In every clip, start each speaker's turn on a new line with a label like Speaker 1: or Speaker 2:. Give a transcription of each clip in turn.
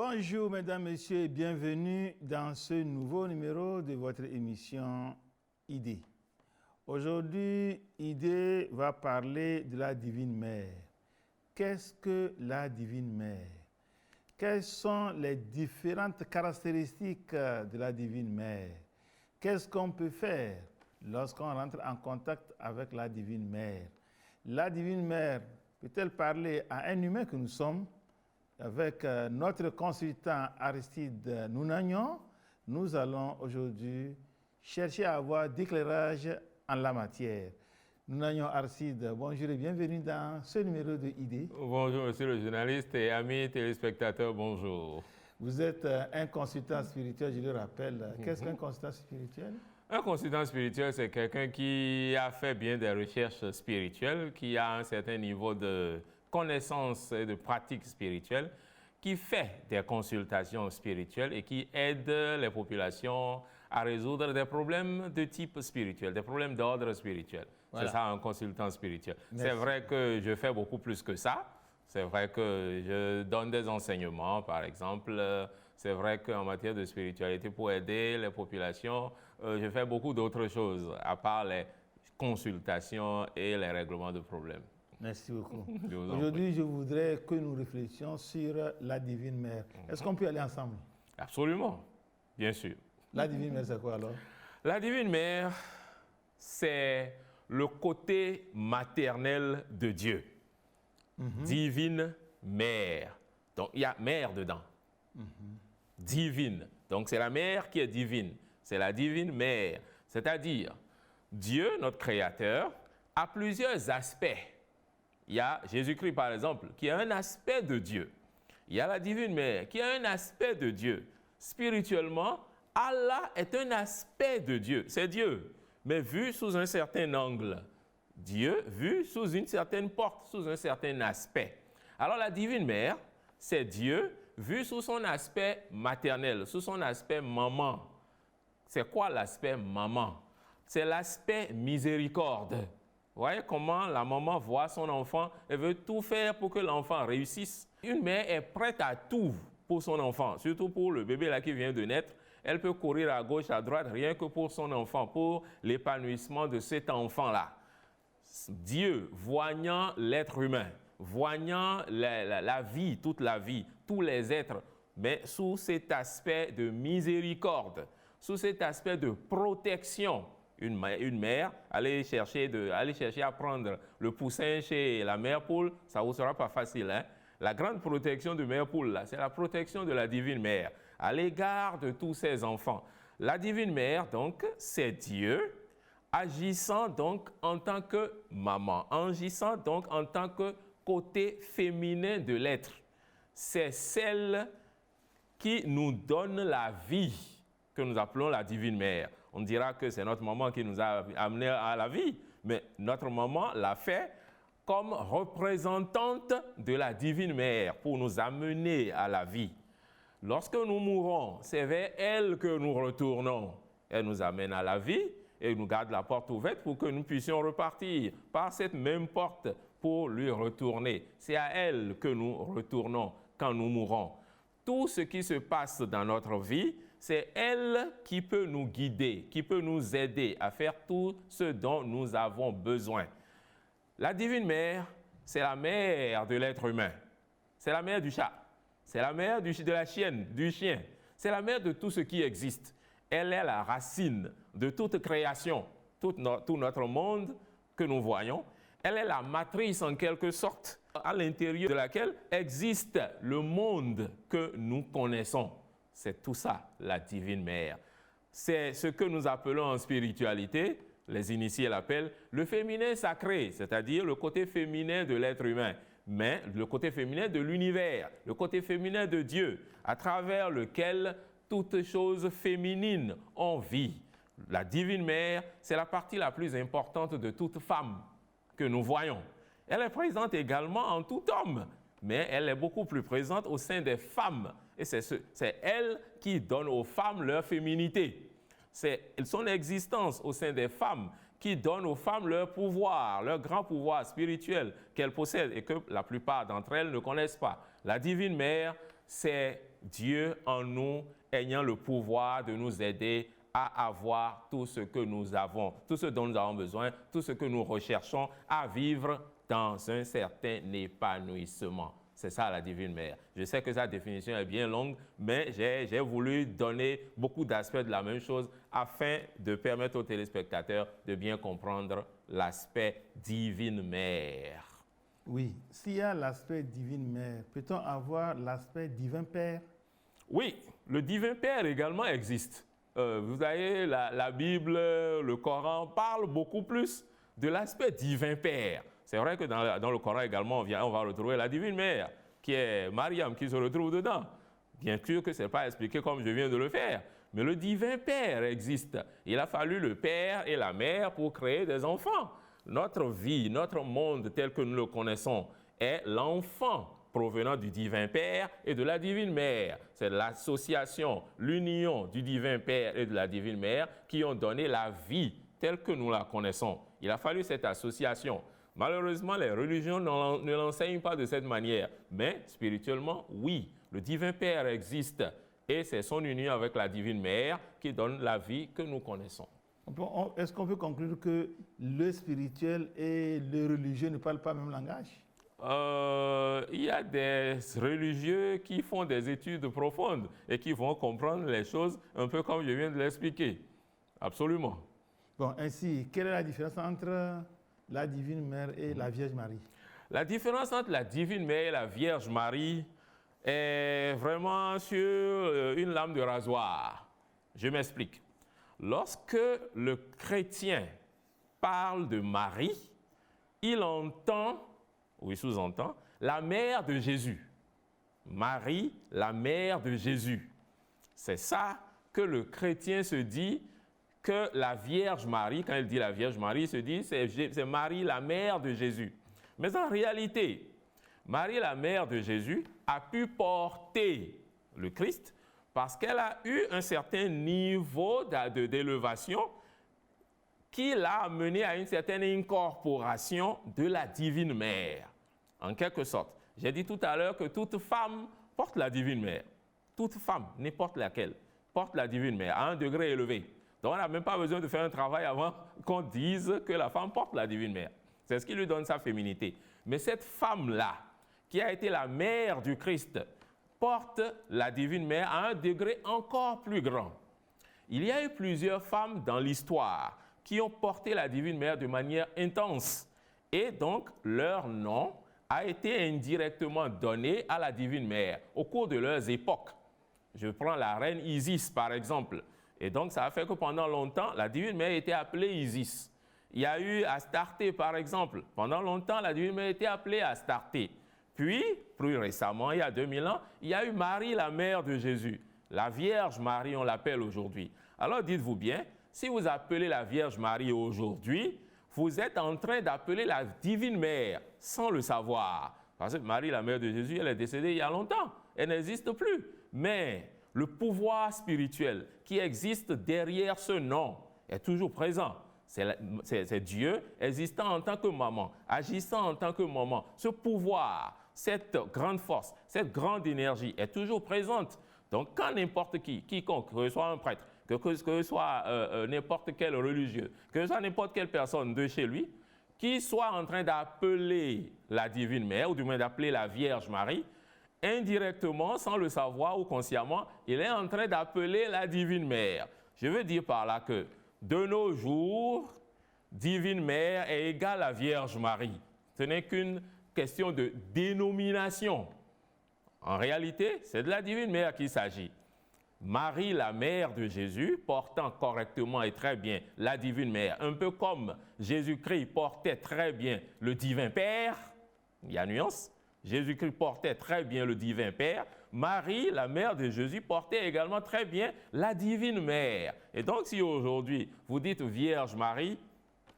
Speaker 1: Bonjour mesdames, messieurs et bienvenue dans ce nouveau numéro de votre émission Idée. Aujourd'hui, Idée va parler de la Divine Mère. Qu'est-ce que la Divine Mère? Quelles sont les différentes caractéristiques de la Divine Mère? Qu'est-ce qu'on peut faire lorsqu'on rentre en contact avec la Divine Mère? La Divine Mère peut-elle parler à un humain que nous sommes? Avec notre consultant Aristide Nounagnon, nous allons aujourd'hui chercher à avoir d'éclairage en la matière. Nounagnon Aristide, bonjour et bienvenue dans ce numéro de Idée.
Speaker 2: Bonjour monsieur le journaliste et amis téléspectateurs, bonjour.
Speaker 1: Vous êtes un consultant spirituel, je le rappelle. Qu'est-ce qu'un consultant spirituel?
Speaker 2: Un consultant spirituel, c'est quelqu'un qui a fait bien des recherches spirituelles, qui a un certain niveau de connaissance et de pratique spirituelle, qui fait des consultations spirituelles et qui aide les populations à résoudre des problèmes de type spirituel, des problèmes d'ordre spirituel. Voilà. C'est ça un consultant spirituel. C'est vrai que je fais beaucoup plus que ça. C'est vrai que je donne des enseignements, par exemple. C'est vrai qu'en matière de spiritualité, pour aider les populations, je fais beaucoup d'autres choses, à part les consultations et les règlements de problèmes.
Speaker 1: Merci beaucoup. Aujourd'hui, je voudrais que nous réfléchissions sur la Divine Mère. Est-ce qu'on peut aller ensemble?
Speaker 2: Absolument, bien sûr.
Speaker 1: La Divine Mère, c'est quoi alors?
Speaker 2: La Divine Mère, c'est le côté maternel de Dieu. Divine Mère. Donc, il y a mère dedans. Divine. Donc, c'est la mère qui est divine. C'est la Divine Mère. C'est-à-dire, Dieu, notre Créateur, a plusieurs aspects. Il y a Jésus-Christ, par exemple, qui a un aspect de Dieu. Il y a la Divine Mère, qui a un aspect de Dieu. Spirituellement, Allah est un aspect de Dieu. C'est Dieu, mais vu sous un certain angle. Dieu vu sous une certaine porte, sous un certain aspect. Alors la Divine Mère, c'est Dieu vu sous son aspect maternel, sous son aspect maman. C'est quoi l'aspect maman? C'est l'aspect miséricorde. Vous voyez comment la maman voit son enfant, elle veut tout faire pour que l'enfant réussisse. Une mère est prête à tout pour son enfant, surtout pour le bébé là qui vient de naître. Elle peut courir à gauche, à droite, rien que pour son enfant, pour l'épanouissement de cet enfant-là. Dieu, voyant l'être humain, voyant la vie, toute la vie, tous les êtres, mais sous cet aspect de miséricorde, sous cet aspect de protection. Une mère, allez chercher à prendre le poussin chez la mère poule, ça ne vous sera pas facile. Hein? La grande protection de mère poule, c'est la protection de la Divine Mère à l'égard de tous ses enfants. La Divine Mère, donc, c'est Dieu, agissant donc en tant que maman, agissant donc en tant que côté féminin de l'être. C'est celle qui nous donne la vie que nous appelons la Divine Mère. On dira que c'est notre maman qui nous a amenés à la vie, mais notre maman l'a fait comme représentante de la Divine Mère pour nous amener à la vie. Lorsque nous mourons, c'est vers elle que nous retournons. Elle nous amène à la vie et nous garde la porte ouverte pour que nous puissions repartir par cette même porte pour lui retourner. C'est à elle que nous retournons quand nous mourons. Tout ce qui se passe dans notre vie, c'est elle qui peut nous guider, qui peut nous aider à faire tout ce dont nous avons besoin. La Divine Mère, c'est la mère de l'être humain. C'est la mère du chat. C'est la mère de la chienne, du chien. C'est la mère de tout ce qui existe. Elle est la racine de toute création, tout notre monde que nous voyons. Elle est la matrice en quelque sorte à l'intérieur de laquelle existe le monde que nous connaissons. C'est tout ça, la Divine Mère. C'est ce que nous appelons en spiritualité, les initiés l'appellent, le féminin sacré, c'est-à-dire le côté féminin de l'être humain, mais le côté féminin de l'univers, le côté féminin de Dieu, à travers lequel toutes choses féminines ont vie. La Divine Mère, c'est la partie la plus importante de toute femme que nous voyons. Elle est présente également en tout homme, mais elle est beaucoup plus présente au sein des femmes. Et c'est elle qui donne aux femmes leur féminité. C'est son existence au sein des femmes qui donne aux femmes leur pouvoir, leur grand pouvoir spirituel qu'elles possèdent et que la plupart d'entre elles ne connaissent pas. La Divine Mère, c'est Dieu en nous ayant le pouvoir de nous aider à avoir tout ce que nous avons, tout ce dont nous avons besoin, tout ce que nous recherchons à vivre dans un certain épanouissement. C'est ça la Divine Mère. Je sais que sa définition est bien longue, mais j'ai voulu donner beaucoup d'aspects de la même chose afin de permettre aux téléspectateurs de bien comprendre l'aspect Divine Mère.
Speaker 1: Oui, s'il y a l'aspect Divine Mère, peut-on avoir l'aspect Divin Père?
Speaker 2: Oui, le Divin Père également existe. Vous voyez, la Bible, le Coran parle beaucoup plus de l'aspect Divin Père. C'est vrai que dans le Coran également, on va retrouver la Divine Mère, qui est Mariam, qui se retrouve dedans. Bien sûr que ce n'est pas expliqué comme je viens de le faire, mais le Divin Père existe. Il a fallu le Père et la Mère pour créer des enfants. Notre vie, notre monde tel que nous le connaissons est l'enfant provenant du Divin Père et de la Divine Mère. C'est l'association, l'union du Divin Père et de la Divine Mère qui ont donné la vie telle que nous la connaissons. Il a fallu cette association. Malheureusement, les religions ne l'enseignent pas de cette manière, mais spirituellement, oui, le Divin Père existe et c'est son union avec la Divine Mère qui donne la vie que nous connaissons.
Speaker 1: Est-ce qu'on peut conclure que le spirituel et le religieux ne parlent pas le même langage?
Speaker 2: Il y a des religieux qui font des études profondes et qui vont comprendre les choses un peu comme je viens de l'expliquer. Absolument.
Speaker 1: Bon, ainsi, quelle est la différence entre la Divine Mère et la Vierge Marie?
Speaker 2: La différence entre la Divine Mère et la Vierge Marie est vraiment sur une lame de rasoir. Je m'explique. Lorsque le chrétien parle de Marie, il entend, ou il sous-entend, la mère de Jésus. Marie, la mère de Jésus. C'est ça que le chrétien se dit que la Vierge Marie, quand il dit la Vierge Marie, il se dit c'est Marie, la mère de Jésus. Mais en réalité, Marie, la mère de Jésus, a pu porter le Christ parce qu'elle a eu un certain niveau d'élévation qui l'a amené à une certaine incorporation de la Divine Mère. En quelque sorte, j'ai dit tout à l'heure que toute femme porte la Divine Mère. Toute femme, n'importe laquelle, porte la Divine Mère à un degré élevé. Donc on n'a même pas besoin de faire un travail avant qu'on dise que la femme porte la Divine Mère. C'est ce qui lui donne sa féminité. Mais cette femme-là, qui a été la mère du Christ, porte la Divine Mère à un degré encore plus grand. Il y a eu plusieurs femmes dans l'histoire qui ont porté la Divine Mère de manière intense. Et donc, leur nom a été indirectement donné à la Divine Mère au cours de leurs époques. Je prends la reine Isis, par exemple. Et donc, ça a fait que pendant longtemps, la Divine Mère était appelée Isis. Il y a eu Astarté, par exemple. Pendant longtemps, la Divine Mère était appelée Astarté. Puis, plus récemment, il y a 2000 ans, il y a eu Marie, la mère de Jésus. La Vierge Marie, on l'appelle aujourd'hui. Alors, dites-vous bien, si vous appelez la Vierge Marie aujourd'hui, vous êtes en train d'appeler la Divine Mère sans le savoir. Parce que Marie, la mère de Jésus, elle est décédée il y a longtemps. Elle n'existe plus. Mais le pouvoir spirituel qui existe derrière ce nom est toujours présent. C'est Dieu existant en tant que maman, agissant en tant que maman. Ce pouvoir, cette grande force, cette grande énergie est toujours présente. Donc quand n'importe quiconque, que ce soit un prêtre, que ce soit n'importe quel religieux, que ce soit n'importe quelle personne de chez lui, qui soit en train d'appeler la Divine Mère, ou du moins d'appeler la Vierge Marie, indirectement, sans le savoir ou consciemment, il est en train d'appeler la Divine Mère. Je veux dire par là que de nos jours, Divine Mère est égale à Vierge Marie. Ce n'est qu'une question de dénomination. En réalité, c'est de la Divine Mère qu'il s'agit. Marie, la mère de Jésus, portant correctement et très bien la Divine Mère, un peu comme Jésus-Christ portait très bien le Divin Père, il y a nuance, Jésus-Christ portait très bien le Divin Père, Marie, la mère de Jésus, portait également très bien la Divine Mère. Et donc, si aujourd'hui, vous dites Vierge Marie,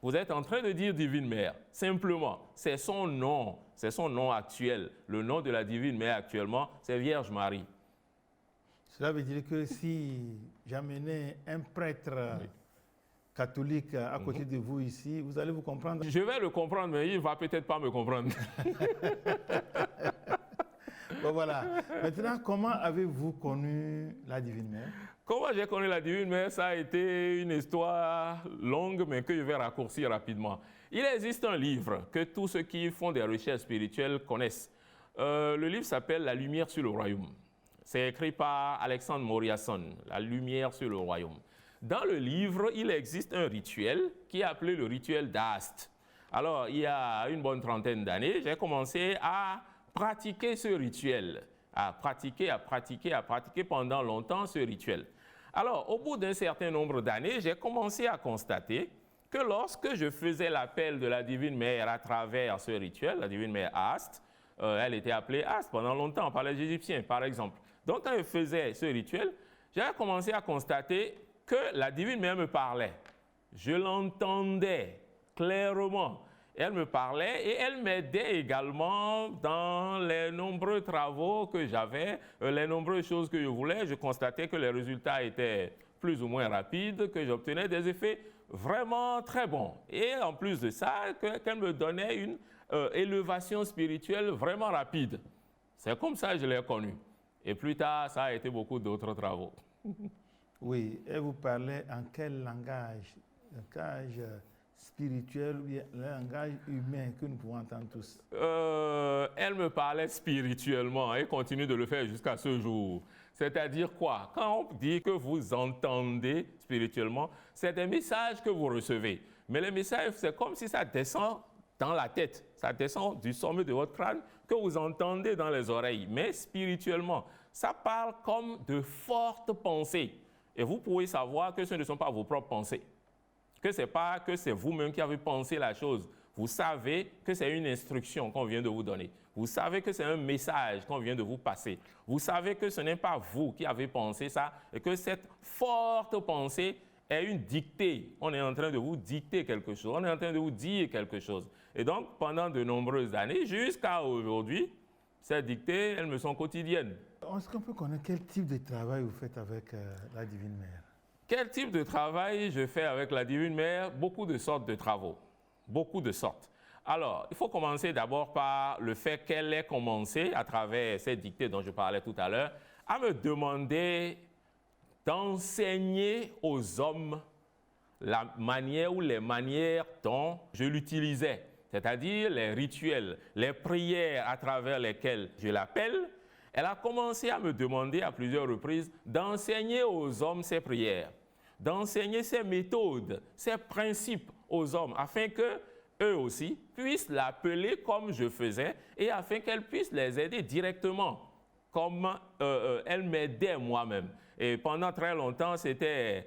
Speaker 2: vous êtes en train de dire Divine Mère. Simplement, c'est son nom actuel. Le nom de la Divine Mère actuellement, c'est Vierge Marie.
Speaker 1: Cela veut dire que si j'amenais un prêtre catholique à côté de vous ici, vous allez vous comprendre?
Speaker 2: Je vais le comprendre, mais il ne va peut-être pas me comprendre.
Speaker 1: Bon, voilà. Maintenant, comment avez-vous connu la Divine Mère?
Speaker 2: Comment j'ai connu la Divine Mère, ça a été une histoire longue, mais que je vais raccourcir rapidement. Il existe un livre que tous ceux qui font des recherches spirituelles connaissent. Le livre s'appelle « La lumière sur le royaume ». C'est écrit par Alexandre Moriasson, « La lumière sur le royaume ». Dans le livre, il existe un rituel qui est appelé le rituel d'Ast. Alors, il y a une bonne trentaine d'années, j'ai commencé à pratiquer ce rituel, à pratiquer pendant longtemps ce rituel. Alors, au bout d'un certain nombre d'années, j'ai commencé à constater que lorsque je faisais l'appel de la Divine Mère à travers ce rituel, la Divine Mère Ast, elle était appelée Ast pendant longtemps par les Égyptiens, par exemple. Donc, quand je faisais ce rituel, j'ai commencé à constater que la Divine Mère me parlait. Je l'entendais clairement. Elle me parlait et elle m'aidait également dans les nombreux travaux que j'avais, les nombreuses choses que je voulais. Je constatais que les résultats étaient plus ou moins rapides, que j'obtenais des effets vraiment très bons. Et en plus de ça, qu'elle me donnait une élévation spirituelle vraiment rapide. C'est comme ça que je l'ai connue. Et plus tard, ça a été beaucoup d'autres travaux.
Speaker 1: Oui, elle vous parlait en quel langage? Langage spirituel ou bien le langage humain que nous pouvons entendre tous?
Speaker 2: Elle me parlait spirituellement et continue de le faire jusqu'à ce jour. C'est-à-dire quoi? Quand on dit que vous entendez spirituellement, c'est des messages que vous recevez. Mais les messages, c'est comme si ça descend dans la tête. Ça descend du sommet de votre crâne que vous entendez dans les oreilles. Mais spirituellement, ça parle comme de fortes pensées. Et vous pouvez savoir que ce ne sont pas vos propres pensées. Que ce n'est pas que c'est vous-même qui avez pensé la chose. Vous savez que c'est une instruction qu'on vient de vous donner. Vous savez que c'est un message qu'on vient de vous passer. Vous savez que ce n'est pas vous qui avez pensé ça et que cette forte pensée est une dictée. On est en train de vous dicter quelque chose. On est en train de vous dire quelque chose. Et donc, pendant de nombreuses années, jusqu'à aujourd'hui, ces dictées, elles me sont quotidiennes.
Speaker 1: Est-ce qu'on peut connaître quel type de travail vous faites avec la Divine Mère?
Speaker 2: Quel type de travail je fais avec la Divine Mère? Beaucoup de sortes de travaux. Beaucoup de sortes. Alors, il faut commencer d'abord par le fait qu'elle ait commencé, à travers ces dictées dont je parlais tout à l'heure, à me demander d'enseigner aux hommes la manière ou les manières dont je l'utilisais, c'est-à-dire les rituels, les prières à travers lesquelles je l'appelle. Elle a commencé à me demander à plusieurs reprises d'enseigner aux hommes ces prières, d'enseigner ces méthodes, ces principes aux hommes, afin qu'eux aussi puissent l'appeler comme je faisais et afin qu'elle puisse les aider directement, comme elle m'aidait moi-même. Et pendant très longtemps, c'était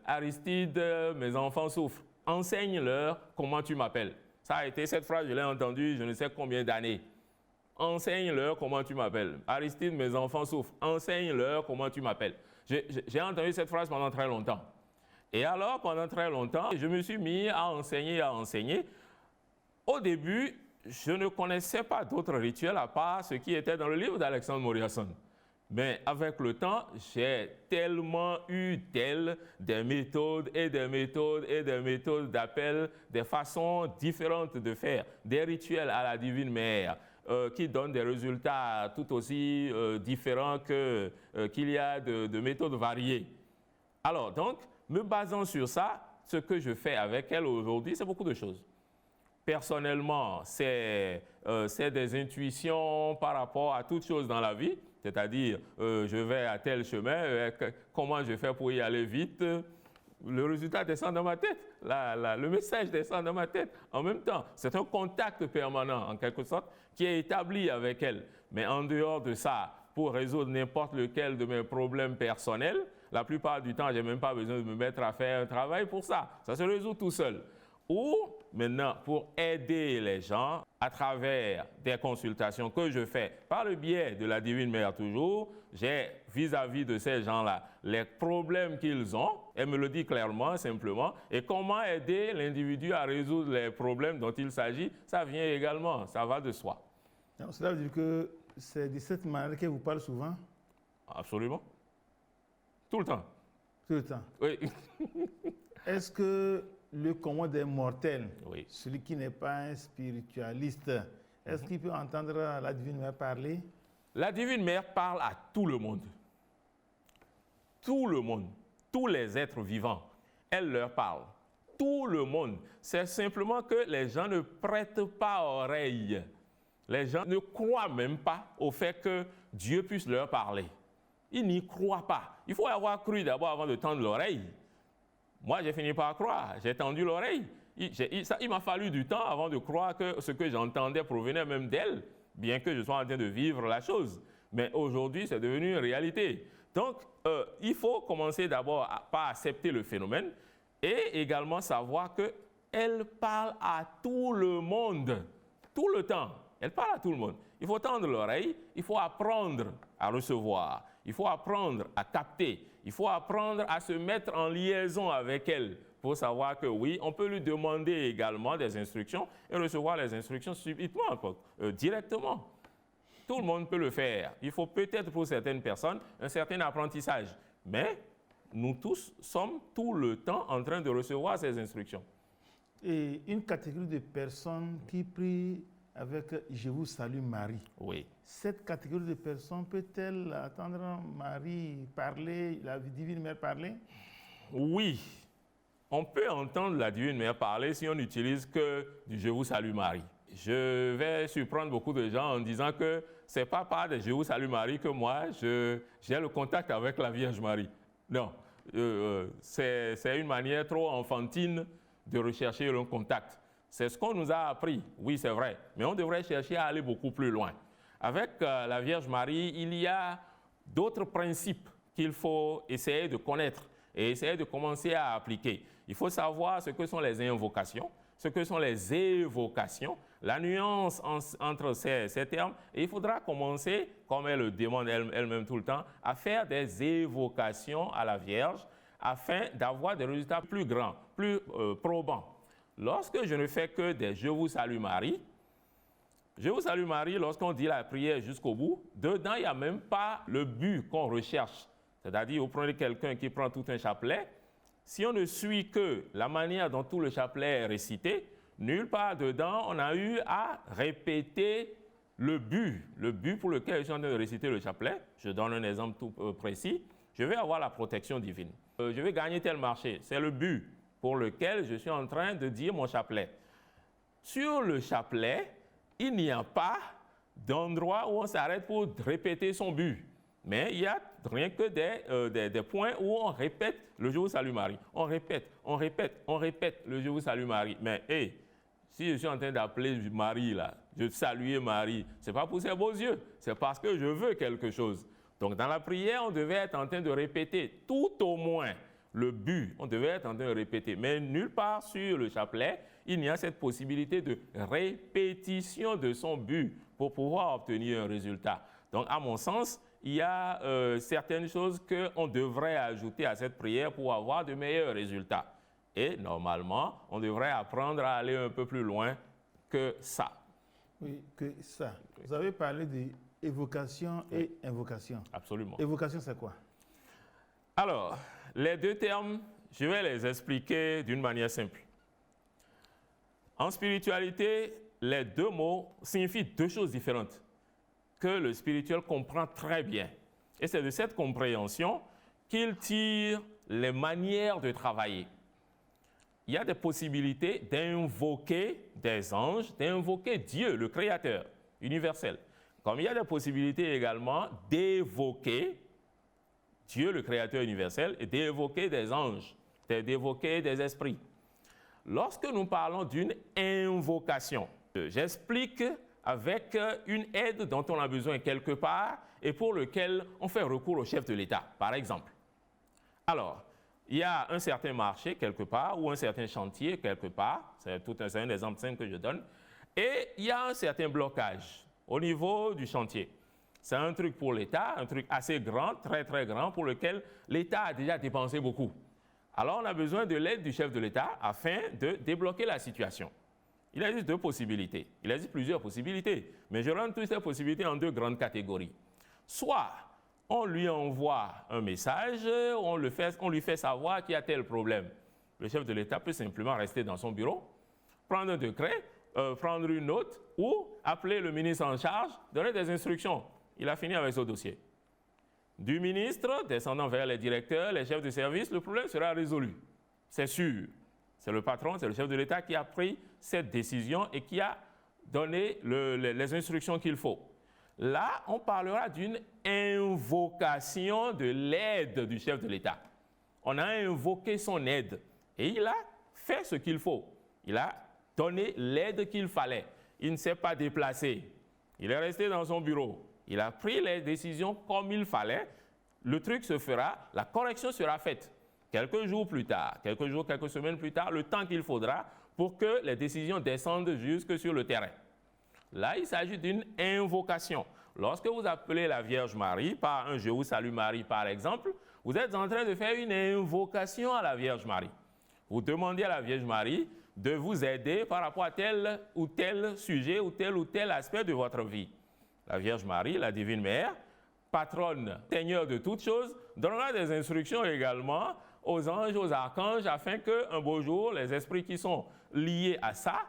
Speaker 2: Aristide, mes enfants souffrent. Enseigne-leur comment tu m'appelles. Ça a été cette phrase, je l'ai entendue je ne sais combien d'années. Enseigne-leur comment tu m'appelles. Aristide, mes enfants souffrent. Enseigne-leur comment tu m'appelles. J'ai entendu cette phrase pendant très longtemps. Et alors, pendant très longtemps, je me suis mis à enseigner. Au début, je ne connaissais pas d'autres rituels à part ce qui était dans le livre d'Alexandre Moriasson. Mais avec le temps, j'ai tellement eu des méthodes d'appel, des façons différentes de faire, des rituels à la Divine Mère, qui donnent des résultats tout aussi différents qu'il y a de méthodes variées. Alors, donc, me basant sur ça, ce que je fais avec elle aujourd'hui, c'est beaucoup de choses. Personnellement, c'est des intuitions par rapport à toutes choses dans la vie, c'est-à-dire, je vais à tel chemin, comment je fais pour y aller vite? Le résultat descend dans ma tête, le message descend dans ma tête. En même temps, c'est un contact permanent, en quelque sorte, qui est établi avec elle. Mais en dehors de ça, pour résoudre n'importe lequel de mes problèmes personnels, la plupart du temps, je n'ai même pas besoin de me mettre à faire un travail pour ça. Ça se résout tout seul. Ou, maintenant, pour aider les gens à travers des consultations que je fais par le biais de la Divine Mère toujours, j'ai vis-à-vis de ces gens-là les problèmes qu'ils ont, elle me le dit clairement, simplement, et comment aider l'individu à résoudre les problèmes dont il s'agit, ça vient également, ça va de soi.
Speaker 1: Donc, cela veut dire que c'est de cette manière qu'elle vous parle souvent?
Speaker 2: Absolument. Tout le temps.
Speaker 1: Tout le temps?
Speaker 2: Oui.
Speaker 1: Est-ce que le commun des mortels,
Speaker 2: oui.
Speaker 1: Celui qui n'est pas un spiritualiste, est-ce qu'il peut entendre la Divine Mère parler?
Speaker 2: La divine mère parle à tout le monde. Tout le monde, tous les êtres vivants, elle leur parle. Tout le monde. C'est simplement que les gens ne prêtent pas oreille. Les gens ne croient même pas au fait que Dieu puisse leur parler. Ils n'y croient pas. Il faut avoir cru d'abord avant de tendre l'oreille. Moi, j'ai fini par croire. J'ai tendu l'oreille. Il m'a fallu du temps avant de croire que ce que j'entendais provenait même d'elle, bien que je sois en train de vivre la chose. Mais aujourd'hui, c'est devenu une réalité. Donc, il faut commencer d'abord par accepter le phénomène et également savoir qu'elle parle à tout le monde, tout le temps. Elle parle à tout le monde. Il faut tendre l'oreille, il faut apprendre à recevoir, il faut apprendre à capter, il faut apprendre à se mettre en liaison avec elle pour savoir que oui, on peut lui demander également des instructions et recevoir les instructions subitement, directement. Tout le monde peut le faire. Il faut peut-être pour certaines personnes un certain apprentissage. Mais nous tous sommes tout le temps en train de recevoir ces instructions.
Speaker 1: Et une catégorie de personnes qui prient avec « Je vous salue Marie ».
Speaker 2: Oui.
Speaker 1: Cette catégorie de personnes peut-elle attendre Marie parler, la divine mère parler?
Speaker 2: Oui. On peut entendre la divine mère parler si on n'utilise que du « Je vous salue Marie ». Je vais surprendre beaucoup de gens en disant que ce n'est pas par des « Je vous salue Marie » que moi, j'ai le contact avec la Vierge Marie. Non, c'est une manière trop enfantine de rechercher un contact. C'est ce qu'on nous a appris, oui c'est vrai, mais on devrait chercher à aller beaucoup plus loin. Avec la Vierge Marie, il y a d'autres principes qu'il faut essayer de connaître et essayer de commencer à appliquer. Il faut savoir ce que sont les invocations, ce que sont les évocations, la nuance entre ces termes. Et il faudra commencer, comme elle le demande elle-même tout le temps, à faire des évocations à la Vierge afin d'avoir des résultats plus grands, plus probants. Lorsque je ne fais que des « Je vous salue Marie », lorsqu'on dit la prière jusqu'au bout, dedans, il n'y a même pas le but qu'on recherche. C'est-à-dire, vous prenez quelqu'un qui prend tout un chapelet, si on ne suit que la manière dont tout le chapelet est récité, nulle part dedans, on a eu à répéter le but pour lequel je suis en train de réciter le chapelet. Je donne un exemple tout précis. Je vais avoir la protection divine. Je vais gagner tel marché. C'est le but pour lequel je suis en train de dire mon chapelet. Sur le chapelet, il n'y a pas d'endroit où on s'arrête pour répéter son but. Mais il y a rien que des points où on répète le « Je vous salue Marie ». On répète le « Je vous salue Marie ». Mais si je suis en train d'appeler Marie là, je salue Marie, ce n'est pas pour ses beaux yeux, c'est parce que je veux quelque chose. Donc dans la prière, on devait être en train de répéter tout au moins le but, on devait être en train de répéter. Mais nulle part sur le chapelet, il n'y a cette possibilité de répétition de son but pour pouvoir obtenir un résultat. Donc à mon sens, il y a certaines choses qu'on devrait ajouter à cette prière pour avoir de meilleurs résultats. Et normalement, on devrait apprendre à aller un peu plus loin que ça.
Speaker 1: Oui, que ça. Vous avez parlé d'évocation et invocation.
Speaker 2: Absolument.
Speaker 1: Évocation, c'est quoi?
Speaker 2: Alors, les deux termes, je vais les expliquer d'une manière simple. En spiritualité, les deux mots signifient deux choses différentes que le spirituel comprend très bien. Et c'est de cette compréhension qu'il tire les manières de travailler. Il y a des possibilités d'invoquer des anges, d'invoquer Dieu, le Créateur universel. Comme il y a des possibilités également d'évoquer Dieu, le Créateur universel, et d'évoquer des anges, d'évoquer des esprits. Lorsque nous parlons d'une invocation, j'explique avec une aide dont on a besoin quelque part et pour lequel on fait recours au chef de l'État, par exemple. Alors, il y a un certain marché quelque part ou un certain chantier quelque part, c'est un exemple simple que je donne, et il y a un certain blocage au niveau du chantier. C'est un truc pour l'État, un truc assez grand, très très grand, pour lequel l'État a déjà dépensé beaucoup. Alors on a besoin de l'aide du chef de l'État afin de débloquer la situation. Il existe deux possibilités, il existe plusieurs possibilités, mais je rentre toutes ces possibilités en deux grandes catégories. Soit on lui envoie un message, on lui fait savoir qu'il y a tel problème. Le chef de l'État peut simplement rester dans son bureau, prendre un décret, prendre une note ou appeler le ministre en charge, donner des instructions. il a fini avec ce dossier. Du ministre, descendant vers les directeurs, les chefs de service, le problème sera résolu. C'est sûr. C'est le patron, c'est le chef de l'État qui a pris cette décision et qui a donné les instructions qu'il faut. Là, on parlera d'une invocation de l'aide du chef de l'État. On a invoqué son aide et il a fait ce qu'il faut. Il a donné l'aide qu'il fallait. Il ne s'est pas déplacé. Il est resté dans son bureau. Il a pris les décisions comme il fallait. Le truc se fera, la correction sera faite. Quelques jours plus tard, quelques jours, quelques semaines plus tard, le temps qu'il faudra pour que les décisions descendent jusque sur le terrain. Là, il s'agit d'une invocation. Lorsque vous appelez la Vierge Marie par un « Je vous salue Marie » par exemple, vous êtes en train de faire une invocation à la Vierge Marie. Vous demandez à la Vierge Marie de vous aider par rapport à tel ou tel sujet ou tel aspect de votre vie. La Vierge Marie, la Divine Mère, patronne, Seigneur de toutes choses, donnera des instructions également aux anges, aux archanges, afin qu'un beau jour, les esprits qui sont liés à ça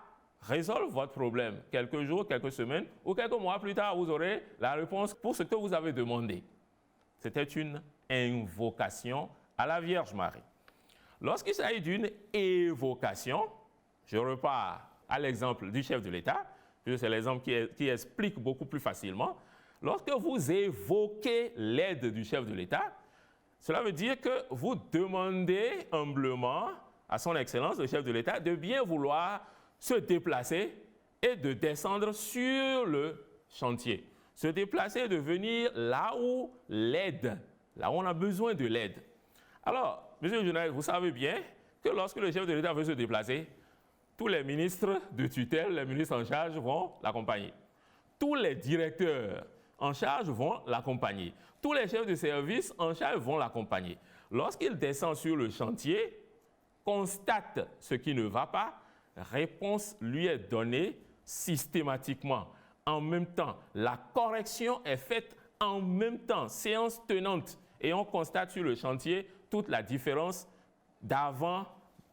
Speaker 2: résolvent votre problème. Quelques jours, quelques semaines ou quelques mois plus tard, vous aurez la réponse pour ce que vous avez demandé. C'était une invocation à la Vierge Marie. Lorsqu'il s'agit d'une évocation, je repars à l'exemple du chef de l'État, puisque c'est l'exemple qui explique beaucoup plus facilement. Lorsque vous évoquez l'aide du chef de l'État, cela veut dire que vous demandez humblement à son Excellence, le chef de l'État, de bien vouloir se déplacer et de descendre sur le chantier. Se déplacer et de venir là où l'aide, là où on a besoin de l'aide. Alors, monsieur le journaliste, vous savez bien que lorsque le chef de l'État veut se déplacer, tous les ministres de tutelle, les ministres en charge vont l'accompagner. Tous les directeurs en charge vont l'accompagner. Tous les chefs de service en charge vont l'accompagner. Lorsqu'il descend sur le chantier, constate ce qui ne va pas, réponse lui est donnée systématiquement. En même temps, la correction est faite en même temps, séance tenante. Et on constate sur le chantier toute la différence d'avant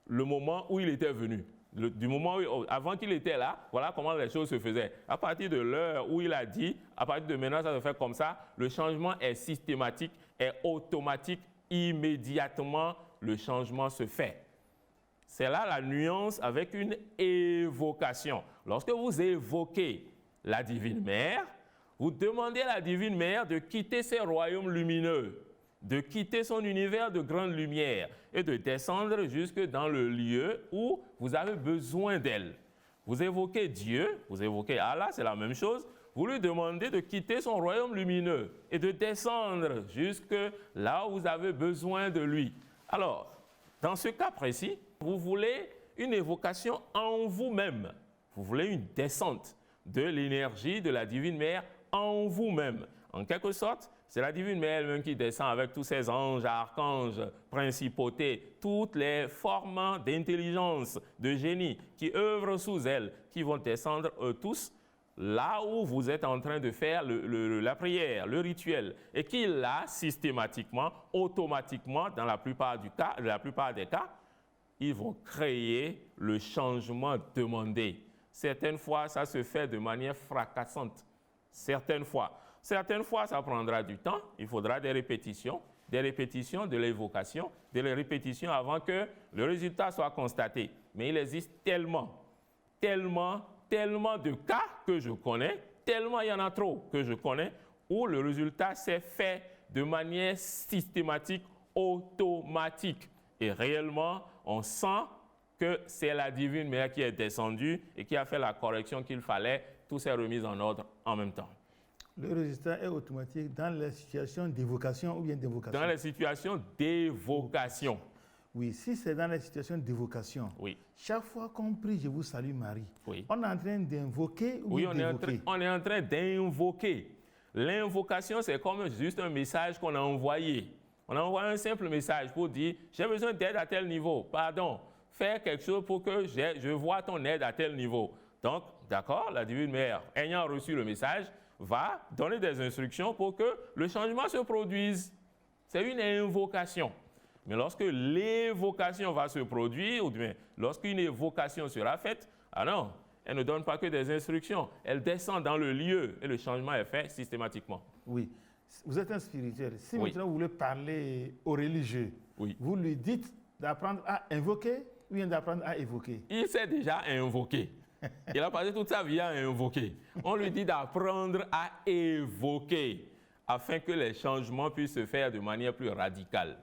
Speaker 2: le moment où il était venu. Du moment où, avant qu'il était là, voilà comment les choses se faisaient. À partir de l'heure où il a dit, à partir de maintenant, ça se fait comme ça, le changement est systématique, est automatique, immédiatement, le changement se fait. C'est là la nuance avec une évocation. Lorsque vous évoquez la Divine Mère, vous demandez à la Divine Mère de quitter ses royaumes lumineux, de quitter son univers de grande lumière et de descendre jusque dans le lieu où vous avez besoin d'elle. Vous évoquez Dieu, vous évoquez Allah, c'est la même chose. Vous lui demandez de quitter son royaume lumineux et de descendre jusque là où vous avez besoin de lui. Alors, dans ce cas précis, vous voulez une évocation en vous-même. Vous voulez une descente de l'énergie de la Divine Mère en vous-même. En quelque sorte, c'est la Divine Mère elle-même qui descend avec tous ses anges, archanges, principautés, toutes les formes d'intelligence, de génie qui œuvrent sous elle, qui vont descendre tous là où vous êtes en train de faire la prière, le rituel, et qui là, systématiquement, automatiquement, dans la plupart des cas, ils vont créer le changement demandé. Certaines fois, ça se fait de manière fracassante. Certaines fois, ça prendra du temps. Il faudra des répétitions de l'évocation, des répétitions avant que le résultat soit constaté. Mais il existe tellement de cas que je connais, tellement il y en a trop que je connais, où le résultat s'est fait de manière systématique, automatique. Et réellement, on sent que c'est la Divine Mère qui est descendue et qui a fait la correction qu'il fallait, tout s'est remis en ordre en même temps.
Speaker 1: Le résultat est automatique dans les situations d'évocation ou bien d'évocation?
Speaker 2: Dans les situations d'évocation.
Speaker 1: Oui, si c'est dans les situations d'évocation,
Speaker 2: oui.
Speaker 1: Chaque fois qu'on prie « Je vous salue Marie
Speaker 2: oui. »,
Speaker 1: on est en train d'invoquer ou bien d'évoquer?
Speaker 2: On est en train d'invoquer. L'invocation, c'est comme juste un message qu'on a envoyé. On a envoyé un simple message pour dire « J'ai besoin d'aide à tel niveau. Pardon, fais quelque chose pour que je vois ton aide à tel niveau. » Donc, d'accord, la Divine Mère, ayant reçu le message, va donner des instructions pour que le changement se produise. C'est une invocation. Mais lorsque l'évocation va se produire, ou bien lorsqu'une évocation sera faite, ah non, Elle ne donne pas que des instructions. Elle descend dans le lieu et le changement est fait systématiquement.
Speaker 1: Oui. Vous êtes un spirituel. Si
Speaker 2: Oui.
Speaker 1: maintenant vous voulez parler aux religieux,
Speaker 2: Oui.
Speaker 1: vous lui dites d'apprendre à invoquer ou bien d'apprendre à évoquer?
Speaker 2: Il sait déjà invoquer. Il a passé toute sa vie à invoquer. On lui dit d'apprendre à évoquer afin que les changements puissent se faire de manière plus radicale.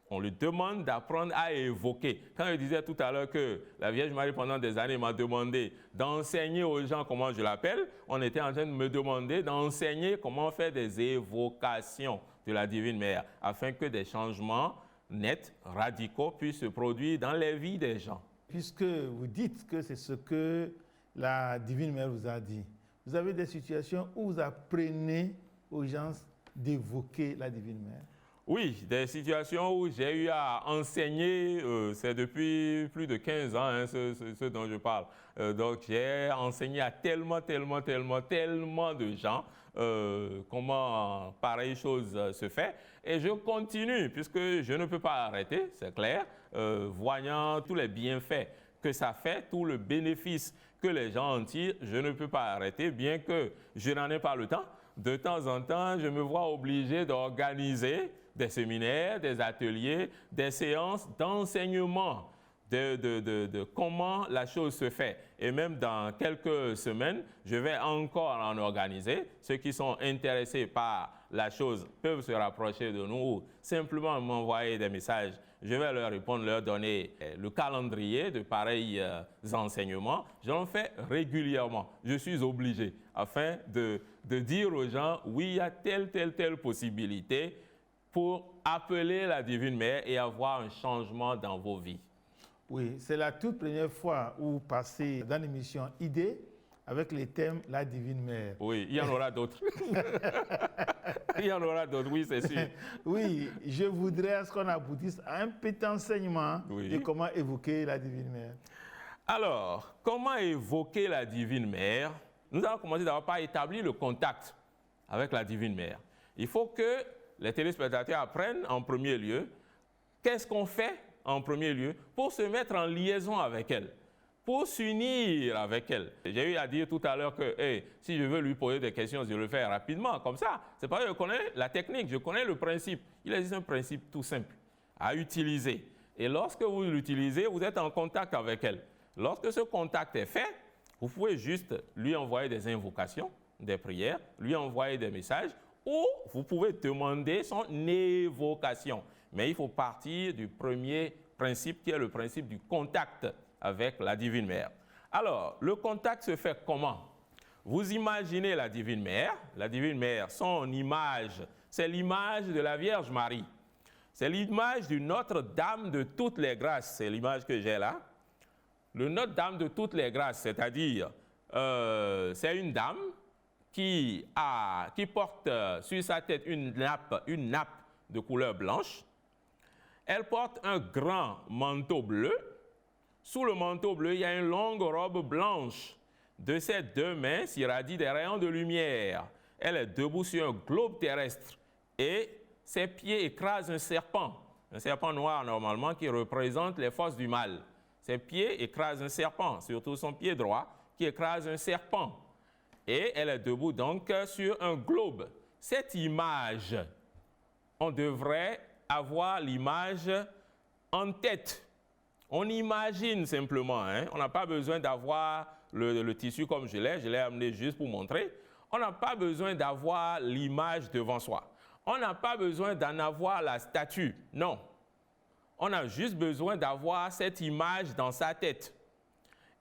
Speaker 2: On lui demande d'apprendre à évoquer. Quand je disais tout à l'heure que la Vierge Marie, pendant des années, m'a demandé d'enseigner aux gens comment je l'appelle, on était en train de me demander d'enseigner comment faire des évocations de la Divine Mère, afin que des changements nets, radicaux, puissent se produire dans les vies des gens.
Speaker 1: Puisque vous dites que c'est ce que la Divine Mère vous a dit, vous avez des situations où vous apprenez aux gens d'évoquer la Divine Mère?
Speaker 2: Oui, des situations où j'ai eu à enseigner, c'est depuis plus de 15 ans, hein, ce dont je parle. Donc j'ai enseigné à tellement de gens comment pareille chose se fait. Et je continue, puisque je ne peux pas arrêter, c'est clair, voyant tous les bienfaits que ça fait, tout le bénéfice que les gens en tirent, je ne peux pas arrêter, bien que je n'en ai pas le temps. De temps en temps, je me vois obligé d'organiser des séminaires, des ateliers, des séances d'enseignement de comment la chose se fait. Et même dans quelques semaines, je vais encore en organiser. Ceux qui sont intéressés par la chose peuvent se rapprocher de nous ou simplement m'envoyer des messages. Je vais leur répondre, leur donner le calendrier de pareils enseignements. J'en fais régulièrement. Je suis obligé afin de dire aux gens, oui, il y a telle possibilité pour appeler la Divine Mère et avoir un changement dans vos vies.
Speaker 1: Oui, c'est la toute première fois où vous passez dans l'émission Idée avec le thème La Divine Mère.
Speaker 2: Oui, il y en aura d'autres. Il y en aura d'autres, oui, c'est sûr.
Speaker 1: Oui, je voudrais à ce qu'on aboutisse à un petit enseignement
Speaker 2: Oui.
Speaker 1: de comment évoquer la Divine Mère.
Speaker 2: Alors, comment évoquer la Divine Mère? Nous allons commencer d'abord par établir le contact avec la Divine Mère. Il faut que les téléspectateurs apprennent en premier lieu qu'est-ce qu'on fait en premier lieu pour se mettre en liaison avec elle, pour s'unir avec elle. J'ai eu à dire tout à l'heure que si je veux lui poser des questions, je le fais rapidement, comme ça. C'est pas que je connais la technique, je connais le principe. Il existe un principe tout simple à utiliser. Et lorsque vous l'utilisez, vous êtes en contact avec elle. Lorsque ce contact est fait, vous pouvez juste lui envoyer des invocations, des prières, lui envoyer des messages, ou vous pouvez demander son évocation. Mais il faut partir du premier principe qui est le principe du contact avec la Divine Mère. Alors, le contact se fait comment? Vous imaginez la Divine Mère, son image, c'est l'image de la Vierge Marie. C'est l'image du Notre-Dame de toutes les grâces, c'est l'image que j'ai là. Le Notre-Dame de toutes les grâces, c'est-à-dire, c'est une dame qui porte sur sa tête une nappe de couleur blanche. Elle porte un grand manteau bleu. Sous le manteau bleu, il y a une longue robe blanche. De ses deux mains s'irradient des rayons de lumière. Elle est debout sur un globe terrestre et ses pieds écrasent un serpent noir normalement qui représente les forces du mal. Ses pieds écrasent un serpent, surtout son pied droit qui écrase un serpent. Et elle est debout donc sur un globe. Cette image, on devrait avoir l'image en tête. On imagine simplement, hein? On n'a pas besoin d'avoir le tissu comme je l'ai amené juste pour montrer. On n'a pas besoin d'avoir l'image devant soi. On n'a pas besoin d'en avoir la statue, non. On a juste besoin d'avoir cette image dans sa tête.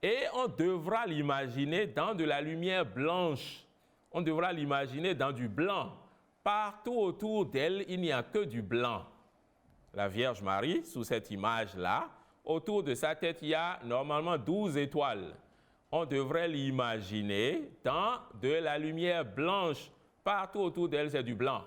Speaker 2: Et on devra l'imaginer dans de la lumière blanche. On devra l'imaginer dans du blanc. Partout autour d'elle, il n'y a que du blanc. La Vierge Marie, sous cette image-là, autour de sa tête, il y a normalement 12 étoiles. On devrait l'imaginer dans de la lumière blanche. Partout autour d'elle, c'est du blanc.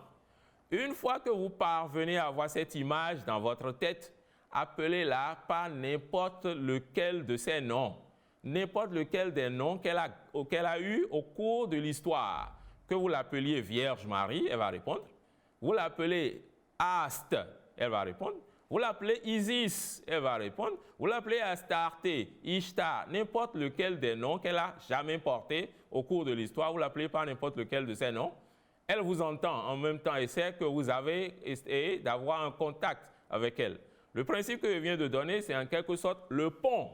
Speaker 2: Une fois que vous parvenez à avoir cette image dans votre tête, appelez-la par n'importe lequel de ses noms. N'importe lequel des noms qu'elle a eu au cours de l'histoire. Que vous l'appeliez Vierge Marie, elle va répondre. Vous l'appelez Aste, elle va répondre. Vous l'appelez Isis, elle va répondre. Vous l'appelez Astarté, Ishtar, n'importe lequel des noms qu'elle a jamais portés au cours de l'histoire, vous l'appelez par n'importe lequel de ces noms. Elle vous entend en même temps et sait que vous avez essayé d'avoir un contact avec elle. Le principe que je viens de donner, c'est en quelque sorte le pont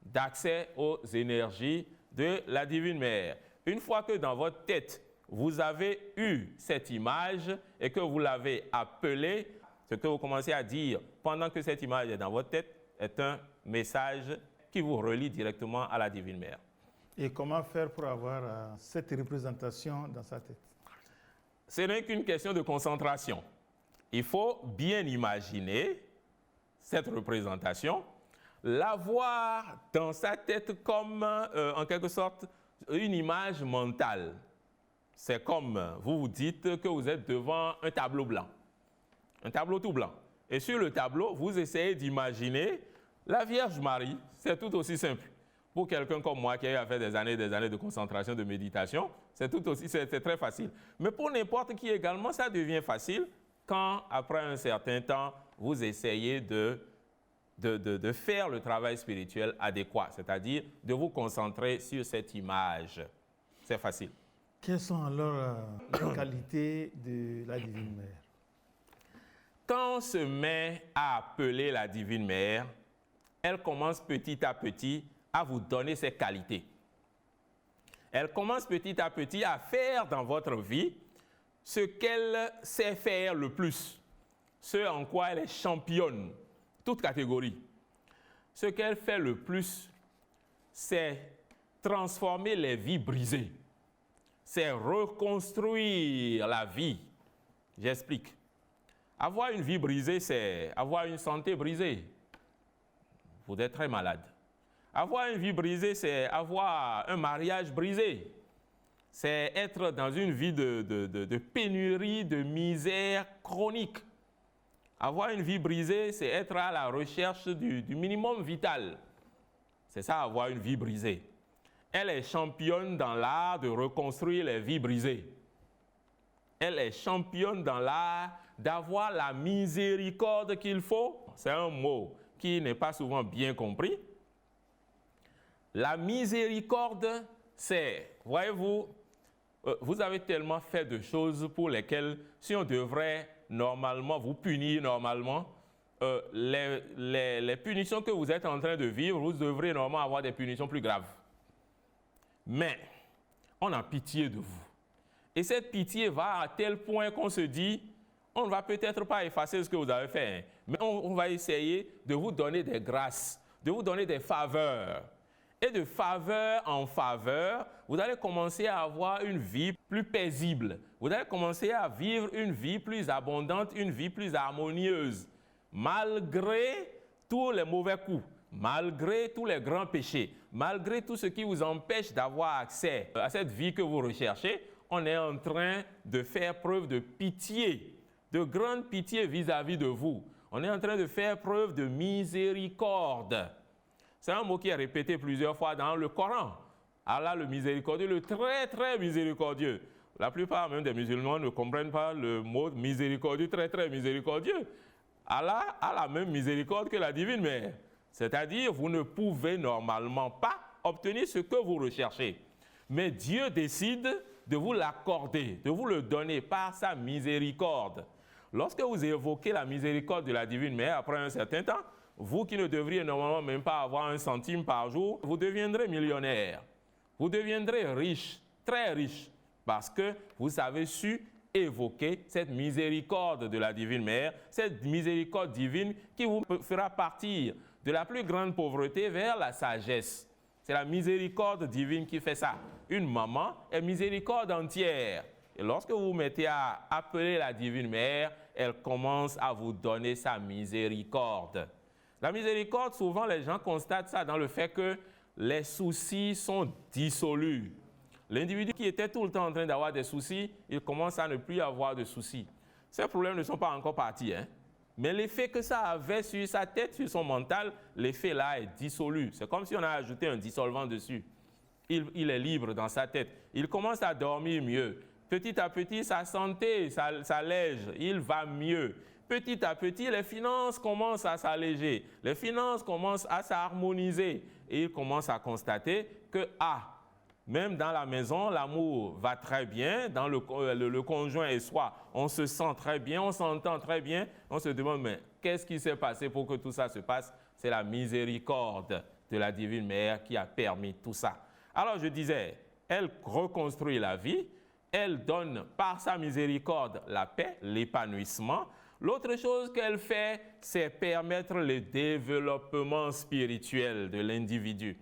Speaker 2: d'accès aux énergies de la Divine Mère. Une fois que dans votre tête, vous avez eu cette image et que vous l'avez appelée, ce que vous commencez à dire pendant que cette image est dans votre tête est un message qui vous relie directement à la Divine Mère.
Speaker 1: Et comment faire pour avoir cette représentation dans sa tête?
Speaker 2: Ce n'est qu'une question de concentration. Il faut bien imaginer cette représentation, l'avoir dans sa tête comme, en quelque sorte, une image mentale. C'est comme vous vous dites que vous êtes devant un tableau blanc, un tableau tout blanc. Et sur le tableau, vous essayez d'imaginer la Vierge Marie. C'est tout aussi simple. Pour quelqu'un comme moi qui a fait des années de concentration, de méditation, c'est très facile. Mais pour n'importe qui également, ça devient facile quand, après un certain temps, vous essayez de faire le travail spirituel adéquat, c'est-à-dire de vous concentrer sur cette image. C'est facile.
Speaker 1: Quelles sont alors les qualités de la Divine Mère?
Speaker 2: Quand on se met à appeler la Divine Mère, elle commence petit à petit à vous donner ses qualités. Elle commence petit à petit à faire dans votre vie ce qu'elle sait faire le plus, ce en quoi elle est championne, toute catégorie. Ce qu'elle fait le plus, c'est transformer les vies brisées. C'est reconstruire la vie. J'explique. Avoir une vie brisée, c'est avoir une santé brisée. Vous êtes très malade. Avoir une vie brisée, c'est avoir un mariage brisé. C'est être dans une vie de pénurie, de misère chronique. Avoir une vie brisée, c'est être à la recherche du minimum vital. C'est ça, avoir une vie brisée. Elle est championne dans l'art de reconstruire les vies brisées. Elle est championne dans l'art d'avoir la miséricorde qu'il faut. C'est un mot qui n'est pas souvent bien compris. La miséricorde, c'est, voyez-vous, vous avez tellement fait de choses pour lesquelles, si on devrait normalement vous punir normalement, les punitions que vous êtes en train de vivre, vous devrez normalement avoir des punitions plus graves. Mais on a pitié de vous. Et cette pitié va à tel point qu'on se dit, on ne va peut-être pas effacer ce que vous avez fait, hein, mais on va essayer de vous donner des grâces, de vous donner des faveurs. Et de faveur en faveur, vous allez commencer à avoir une vie plus paisible. Vous allez commencer à vivre une vie plus abondante, une vie plus harmonieuse, malgré tous les mauvais coups, malgré tous les grands péchés, malgré tout ce qui vous empêche d'avoir accès à cette vie que vous recherchez. On est en train de faire preuve de pitié, de grande pitié vis-à-vis de vous. On est en train de faire preuve de miséricorde. C'est un mot qui est répété plusieurs fois dans le Coran. Allah le miséricordieux, le très très miséricordieux. La plupart même des musulmans ne comprennent pas le mot miséricordieux, très très miséricordieux. Allah a la même miséricorde que la Divine Mère. C'est-à-dire, vous ne pouvez normalement pas obtenir ce que vous recherchez. Mais Dieu décide de vous l'accorder, de vous le donner par sa miséricorde. Lorsque vous évoquez la miséricorde de la Divine Mère, après un certain temps, vous qui ne devriez normalement même pas avoir un centime par jour, vous deviendrez millionnaire. Vous deviendrez riche, très riche, parce que vous avez su évoquer cette miséricorde de la Divine Mère, cette miséricorde divine qui vous fera partir de la plus grande pauvreté vers la sagesse. C'est la miséricorde divine qui fait ça. Une maman est miséricorde entière. Et lorsque vous vous mettez à appeler la Divine Mère, elle commence à vous donner sa miséricorde. La miséricorde, souvent les gens constatent ça dans le fait que les soucis sont dissolus. L'individu qui était tout le temps en train d'avoir des soucis, il commence à ne plus avoir de soucis. Ces problèmes ne sont pas encore partis, hein? Mais l'effet que ça avait sur sa tête, sur son mental, l'effet là est dissolu. C'est comme si on a ajouté un dissolvant dessus. Il est libre dans sa tête. Il commence à dormir mieux. Petit à petit, sa santé s'allège. Il va mieux. petit à petit, les finances commencent à s'alléger, les finances commencent à s'harmoniser. Et il commence à constater que, même dans la maison, l'amour va très bien, dans le conjoint et soi, on se sent très bien, on s'entend très bien. On se demande, mais qu'est-ce qui s'est passé pour que tout ça se passe? C'est la miséricorde de la Divine Mère qui a permis tout ça. Alors je disais, elle reconstruit la vie, elle donne par sa miséricorde la paix, l'épanouissement. L'autre chose qu'elle fait, c'est permettre le développement spirituel de l'individu.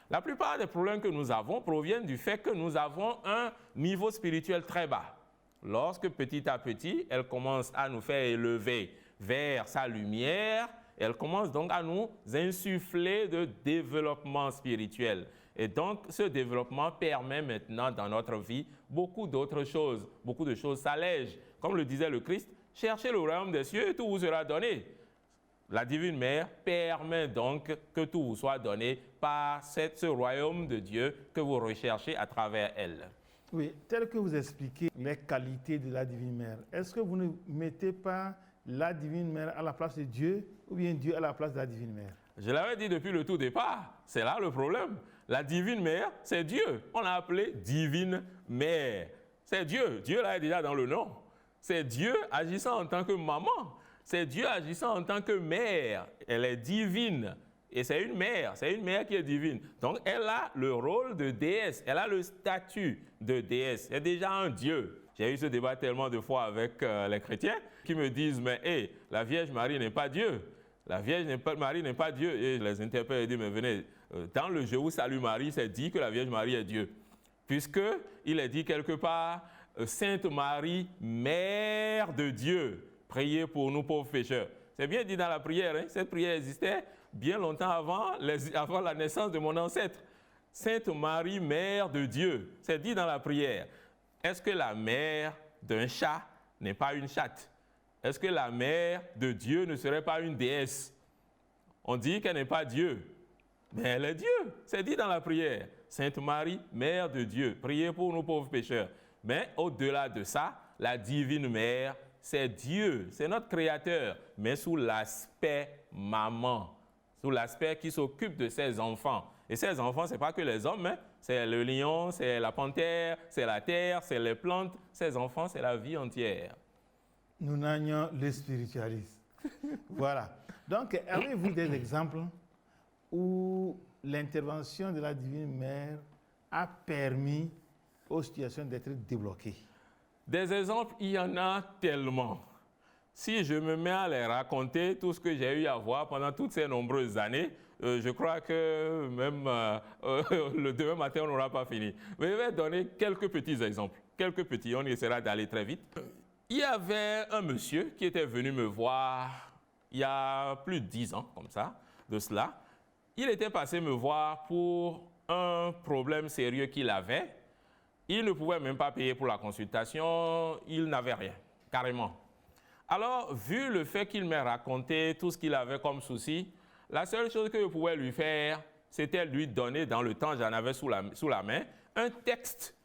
Speaker 2: La plupart des problèmes que nous avons proviennent du fait que nous avons un niveau spirituel très bas. Lorsque petit à petit, elle commence à nous faire élever vers sa lumière, elle commence donc à nous insuffler de développement spirituel. Et donc, ce développement permet maintenant dans notre vie beaucoup d'autres choses. Beaucoup de choses s'allègent. Comme le disait le Christ, cherchez le royaume des cieux et tout vous sera donné. La Divine Mère permet donc que tout vous soit donné par ce royaume de Dieu que vous recherchez à travers elle.
Speaker 1: Oui, tel que vous expliquez les qualités de la Divine Mère, est-ce que vous ne mettez pas la Divine Mère à la place de Dieu ou bien Dieu à la place de la Divine Mère?
Speaker 2: Je l'avais dit depuis le tout départ, c'est là le problème. La Divine Mère, c'est Dieu. On l'a appelée Divine Mère. C'est Dieu. Dieu là est déjà dans le nom. C'est Dieu agissant en tant que maman. C'est Dieu agissant en tant que mère. Elle est divine. Et c'est une mère qui est divine. Donc elle a le rôle de déesse. Elle a le statut de déesse. Elle est déjà un Dieu. J'ai eu ce débat tellement de fois avec les chrétiens qui me disent, mais la Vierge Marie n'est pas Dieu. La Vierge Marie n'est pas Dieu. Et je les interpelle et dis, mais venez, dans le Je vous salue Marie, c'est dit que la Vierge Marie est Dieu. Puisqu'il est dit quelque part, Sainte Marie, Mère de Dieu, priez pour nous pauvres pécheurs. C'est bien dit dans la prière, hein? Cette prière existait bien longtemps avant la naissance de mon ancêtre. Sainte Marie, Mère de Dieu, c'est dit dans la prière. Est-ce que la mère d'un chat n'est pas une chatte? Est-ce que la mère de Dieu ne serait pas une déesse? On dit qu'elle n'est pas Dieu, mais elle est Dieu. C'est dit dans la prière. Sainte Marie, Mère de Dieu, priez pour nous pauvres pécheurs. Mais au-delà de ça, la Divine Mère, c'est Dieu, c'est notre Créateur, mais sous l'aspect maman, sous l'aspect qui s'occupe de ses enfants. Et ces enfants, ce n'est pas que les hommes, hein? C'est le lion, c'est la panthère, c'est la terre, c'est les plantes. Ces enfants, c'est la vie entière.
Speaker 1: Nous n'agnons le spiritualisme. Voilà. Donc, avez-vous des exemples où l'intervention de la Divine Mère a permis aux situations d'être débloquées?
Speaker 2: Des exemples, il y en a tellement. Si je me mets à les raconter, tout ce que j'ai eu à voir pendant toutes ces nombreuses années, je crois que même le demain matin, on n'aura pas fini. Mais je vais donner quelques petits exemples. Quelques petits, on essaiera d'aller très vite. Il y avait un monsieur qui était venu me voir il y a plus de 10 ans, comme ça, de cela. Il était passé me voir pour un problème sérieux qu'il avait. Il ne pouvait même pas payer pour la consultation, il n'avait rien, carrément. Alors, vu le fait qu'il m'ait raconté tout ce qu'il avait comme souci, la seule chose que je pouvais lui faire, c'était lui donner, dans le temps, j'en avais sous la main, un texte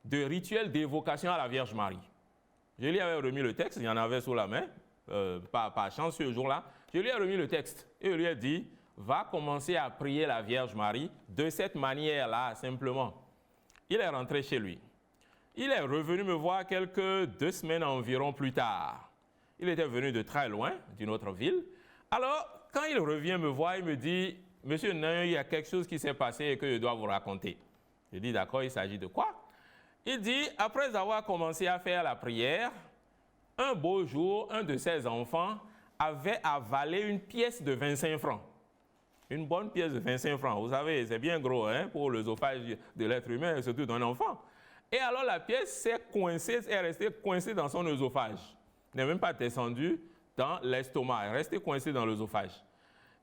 Speaker 2: de rituel d'évocation à la Vierge Marie. Je lui avais remis le texte, il y en avait sous la main, par chance ce jour-là. Je lui ai remis le texte et je lui ai dit, va commencer à prier la Vierge Marie de cette manière-là, simplement. Il est rentré chez lui. Il est revenu me voir quelques 2 semaines environ plus tard. Il était venu de très loin, d'une autre ville. Alors, quand il revient me voir, il me dit, « Monsieur Nain, il y a quelque chose qui s'est passé et que je dois vous raconter. » Je dis, « D'accord, il s'agit de quoi ?» Il dit, après avoir commencé à faire la prière, un beau jour, un de ses enfants avait avalé une pièce de 25 francs. Une bonne pièce de 25 francs. Vous savez, c'est bien gros hein, pour l'œsophage de l'être humain, surtout d'un enfant. Et alors la pièce est restée coincée dans son œsophage. N'est même pas descendue dans l'estomac, elle est restée coincée dans l'œsophage.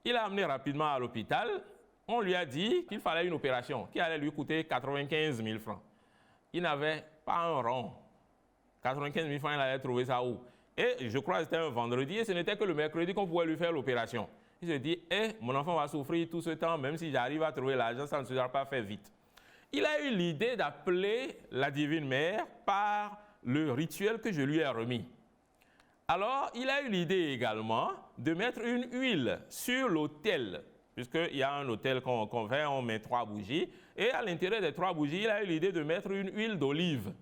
Speaker 2: Il l'a amené rapidement à l'hôpital. On lui a dit qu'il fallait une opération qui allait lui coûter 95 000 francs. Il n'avait pas un rond. 95 000 francs, il allait trouver ça où? Et je crois que c'était un vendredi et ce n'était que le mercredi qu'on pouvait lui faire l'opération. Il se dit, mon enfant va souffrir tout ce temps, même si j'arrive à trouver l'argent, ça ne sera pas fait vite. Il a eu l'idée d'appeler la Divine Mère par le rituel que je lui ai remis. Alors, il a eu l'idée également de mettre une huile sur l'autel, puisqu'il y a un autel qu'on fait, on met 3 bougies, et à l'intérieur des 3 bougies, il a eu l'idée de mettre une huile d'olive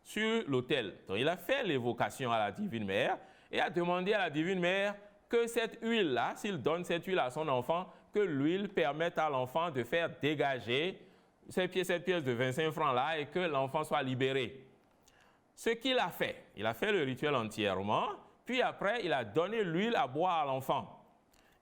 Speaker 2: sur l'autel. Donc, il a fait l'évocation à la Divine Mère et a demandé à la Divine Mère que cette huile-là, s'il donne cette huile à son enfant, que l'huile permette à l'enfant de faire dégager cette pièce de 25 francs-là et que l'enfant soit libéré. Ce qu'il a fait, il a fait le rituel entièrement, puis après, il a donné l'huile à boire à l'enfant.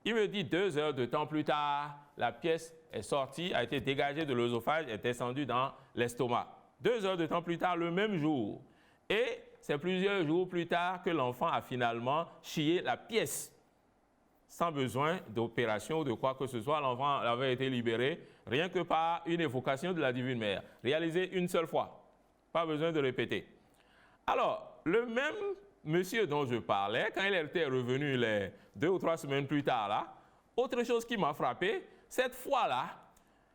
Speaker 2: Il me dit 2 heures de temps plus tard, la pièce est sortie, a été dégagée de l'œsophage, est descendue dans l'estomac. 2 heures de temps plus tard, le même jour. Et c'est plusieurs jours plus tard que l'enfant a finalement chié la pièce. Sans besoin d'opération ou de quoi que ce soit, l'enfant avait été libéré, rien que par une évocation de la Divine Mère, réalisée une seule fois. Pas besoin de répéter. Alors, le même monsieur dont je parlais, quand il était revenu les 2 ou 3 semaines plus tard, là, autre chose qui m'a frappé, cette fois-là,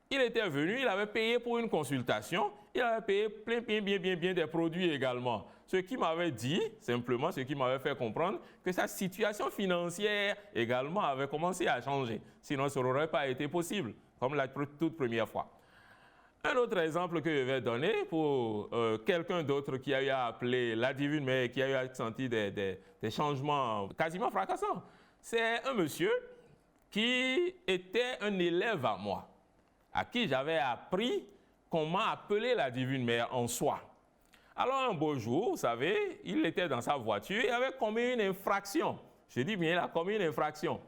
Speaker 2: il était venu, il avait payé pour une consultation, il avait payé bien des produits également. Ce qui m'avait dit, simplement, ce qui m'avait fait comprendre que sa situation financière également avait commencé à changer. Sinon, ça n'aurait pas été possible, comme la toute première fois. Un autre exemple que je vais donner pour quelqu'un d'autre qui a eu à appeler la Divine Mère et qui a eu à sentir des changements quasiment fracassants, c'est un monsieur qui était un élève à moi, à qui j'avais appris comment appeler la Divine Mère en soi. Alors un beau jour, vous savez, il était dans sa voiture et avait commis une infraction. Je dis bien, il a commis une infraction.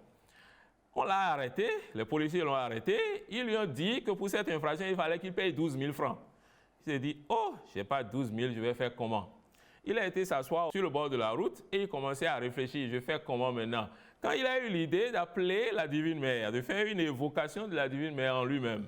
Speaker 2: On l'a arrêté, les policiers l'ont arrêté, ils lui ont dit que pour cette infraction, il fallait qu'il paye 12 000 francs. Il s'est dit, oh, je n'ai pas 12 000, je vais faire comment? Il a été s'asseoir sur le bord de la route et il commençait à réfléchir, je vais faire comment maintenant? Quand il a eu l'idée d'appeler la Divine Mère, de faire une évocation de la Divine Mère en lui-même,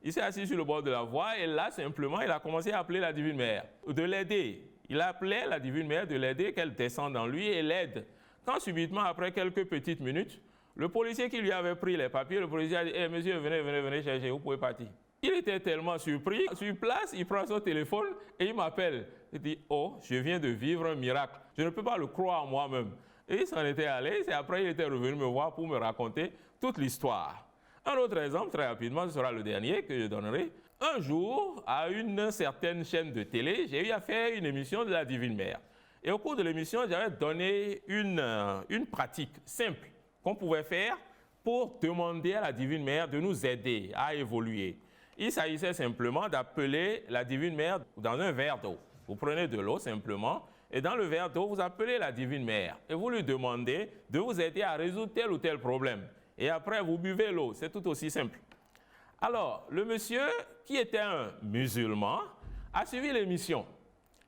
Speaker 2: il s'est assis sur le bord de la voie et là, simplement, il a commencé à appeler la Divine Mère, de l'aider. Il appelait la Divine Mère de l'aider, qu'elle descende en lui et l'aide. Quand subitement, après quelques petites minutes, le policier qui lui avait pris les papiers, le policier a dit hey, « Monsieur, venez chercher, vous pouvez partir. » Il était tellement surpris. Sur place, il prend son téléphone et il m'appelle. Il dit « Oh, je viens de vivre un miracle. Je ne peux pas le croire moi-même. » Et il s'en était allé. Et après, il était revenu me voir pour me raconter toute l'histoire. Un autre exemple, très rapidement, ce sera le dernier que je donnerai. Un jour, à une certaine chaîne de télé, j'ai eu à faire une émission de la Divine Mère. Et au cours de l'émission, j'avais donné une pratique simple qu'on pouvait faire pour demander à la Divine Mère de nous aider à évoluer. Il s'agissait simplement d'appeler la Divine Mère dans un verre d'eau. Vous prenez de l'eau simplement, et dans le verre d'eau, vous appelez la Divine Mère et vous lui demandez de vous aider à résoudre tel ou tel problème. Et après, vous buvez l'eau. C'est tout aussi simple. Alors, le monsieur, qui était un musulman, a suivi l'émission.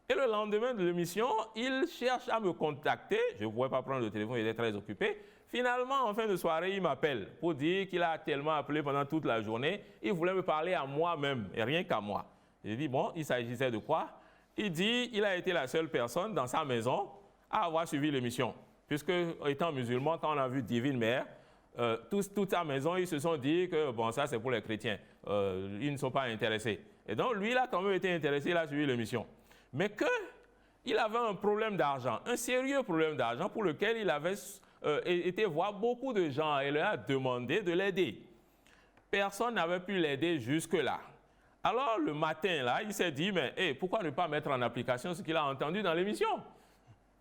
Speaker 2: Et le lendemain de l'émission, il cherche à me contacter. Je ne pouvais pas prendre le téléphone, il était très occupé. Finalement, en fin de soirée, il m'appelle pour dire qu'il a tellement appelé pendant toute la journée. Il voulait me parler à moi-même et rien qu'à moi. J'ai dit, bon, il s'agissait de quoi? Il dit, il a été la seule personne dans sa maison à avoir suivi l'émission. Puisque, étant musulman, quand on a vu Divine Mère, toute sa maison, ils se sont dit que, bon, ça c'est pour les chrétiens. Ils ne sont pas intéressés. Et donc, lui, il a quand même été intéressé, il a suivi l'émission. Mais qu'il avait un problème d'argent, un sérieux problème d'argent pour lequel il avait été voir beaucoup de gens et leur a demandé de l'aider. Personne n'avait pu l'aider jusque-là. Alors, le matin, là, il s'est dit, mais pourquoi ne pas mettre en application ce qu'il a entendu dans l'émission?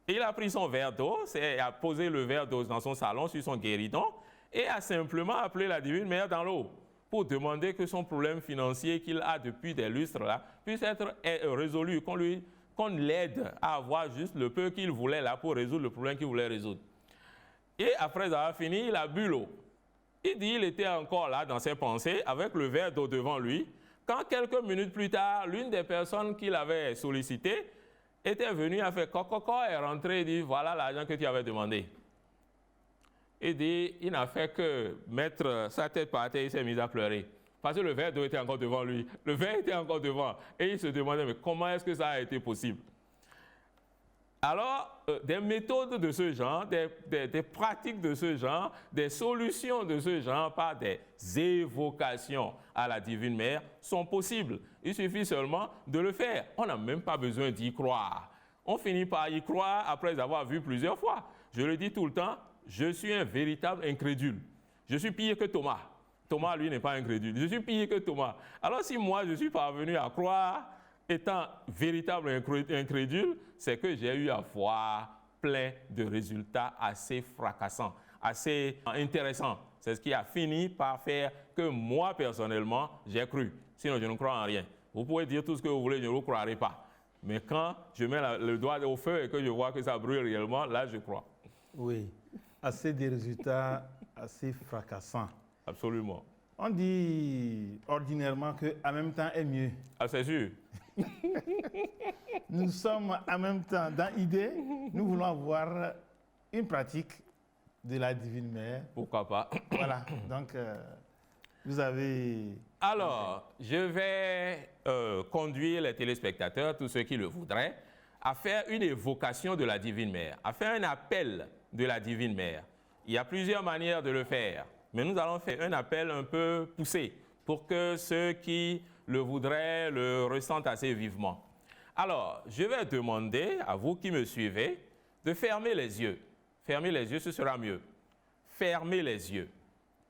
Speaker 2: Et il a pris son verre d'eau, a posé le verre d'eau dans son salon, sur son guéridon, et a simplement appelé la Divine Mère dans l'eau pour demander que son problème financier qu'il a depuis des lustres là puisse être résolu, qu'on l'aide à avoir juste le peu qu'il voulait là pour résoudre le problème qu'il voulait résoudre. Et après avoir fini, il a bu l'eau. Il dit qu'il était encore là dans ses pensées avec le verre d'eau devant lui, quand quelques minutes plus tard, l'une des personnes qu'il avait sollicitées était venue, a fait coco, est rentrée et dit voilà l'argent que tu avais demandé. Il dit, il n'a fait que mettre sa tête par terre, il s'est mis à pleurer. Parce que le verre d'eau était encore devant lui. Le verre était encore devant. Et il se demandait, mais comment est-ce que ça a été possible? Alors, des méthodes de ce genre, des pratiques de ce genre, des solutions de ce genre par des évocations à la Divine Mère sont possibles. Il suffit seulement de le faire. On n'a même pas besoin d'y croire. On finit par y croire après avoir vu plusieurs fois. je le dis tout le temps, je suis un véritable incrédule. Je suis pire que Thomas. Thomas, lui, n'est pas incrédule. Je suis pire que Thomas. Alors si moi, je suis parvenu à croire, étant véritable incrédule, c'est que j'ai eu à voir plein de résultats assez fracassants, assez intéressants. C'est ce qui a fini par faire que moi, personnellement, j'ai cru. Sinon, je ne crois en rien. Vous pouvez dire tout ce que vous voulez, je ne vous croirai pas. Mais quand je mets le doigt au feu et que je vois que ça brûle réellement, là, je crois.
Speaker 1: Oui, assez des résultats assez fracassants.
Speaker 2: Absolument.
Speaker 1: On dit ordinairement que en même temps est mieux.
Speaker 2: Ah, c'est sûr.
Speaker 1: Nous sommes en même temps dans l'idée, nous voulons avoir une pratique de la Divine Mère.
Speaker 2: Pourquoi pas?
Speaker 1: Voilà, donc vous avez...
Speaker 2: Alors, je vais conduire les téléspectateurs, tous ceux qui le voudraient, à faire une évocation de la Divine Mère, à faire un appel de la Divine Mère. Il y a plusieurs manières de le faire, mais nous allons faire un appel un peu poussé pour que ceux qui le voudraient le ressentent assez vivement. Alors, je vais demander à vous qui me suivez de fermer les yeux. Fermer les yeux, ce sera mieux. Fermez les yeux.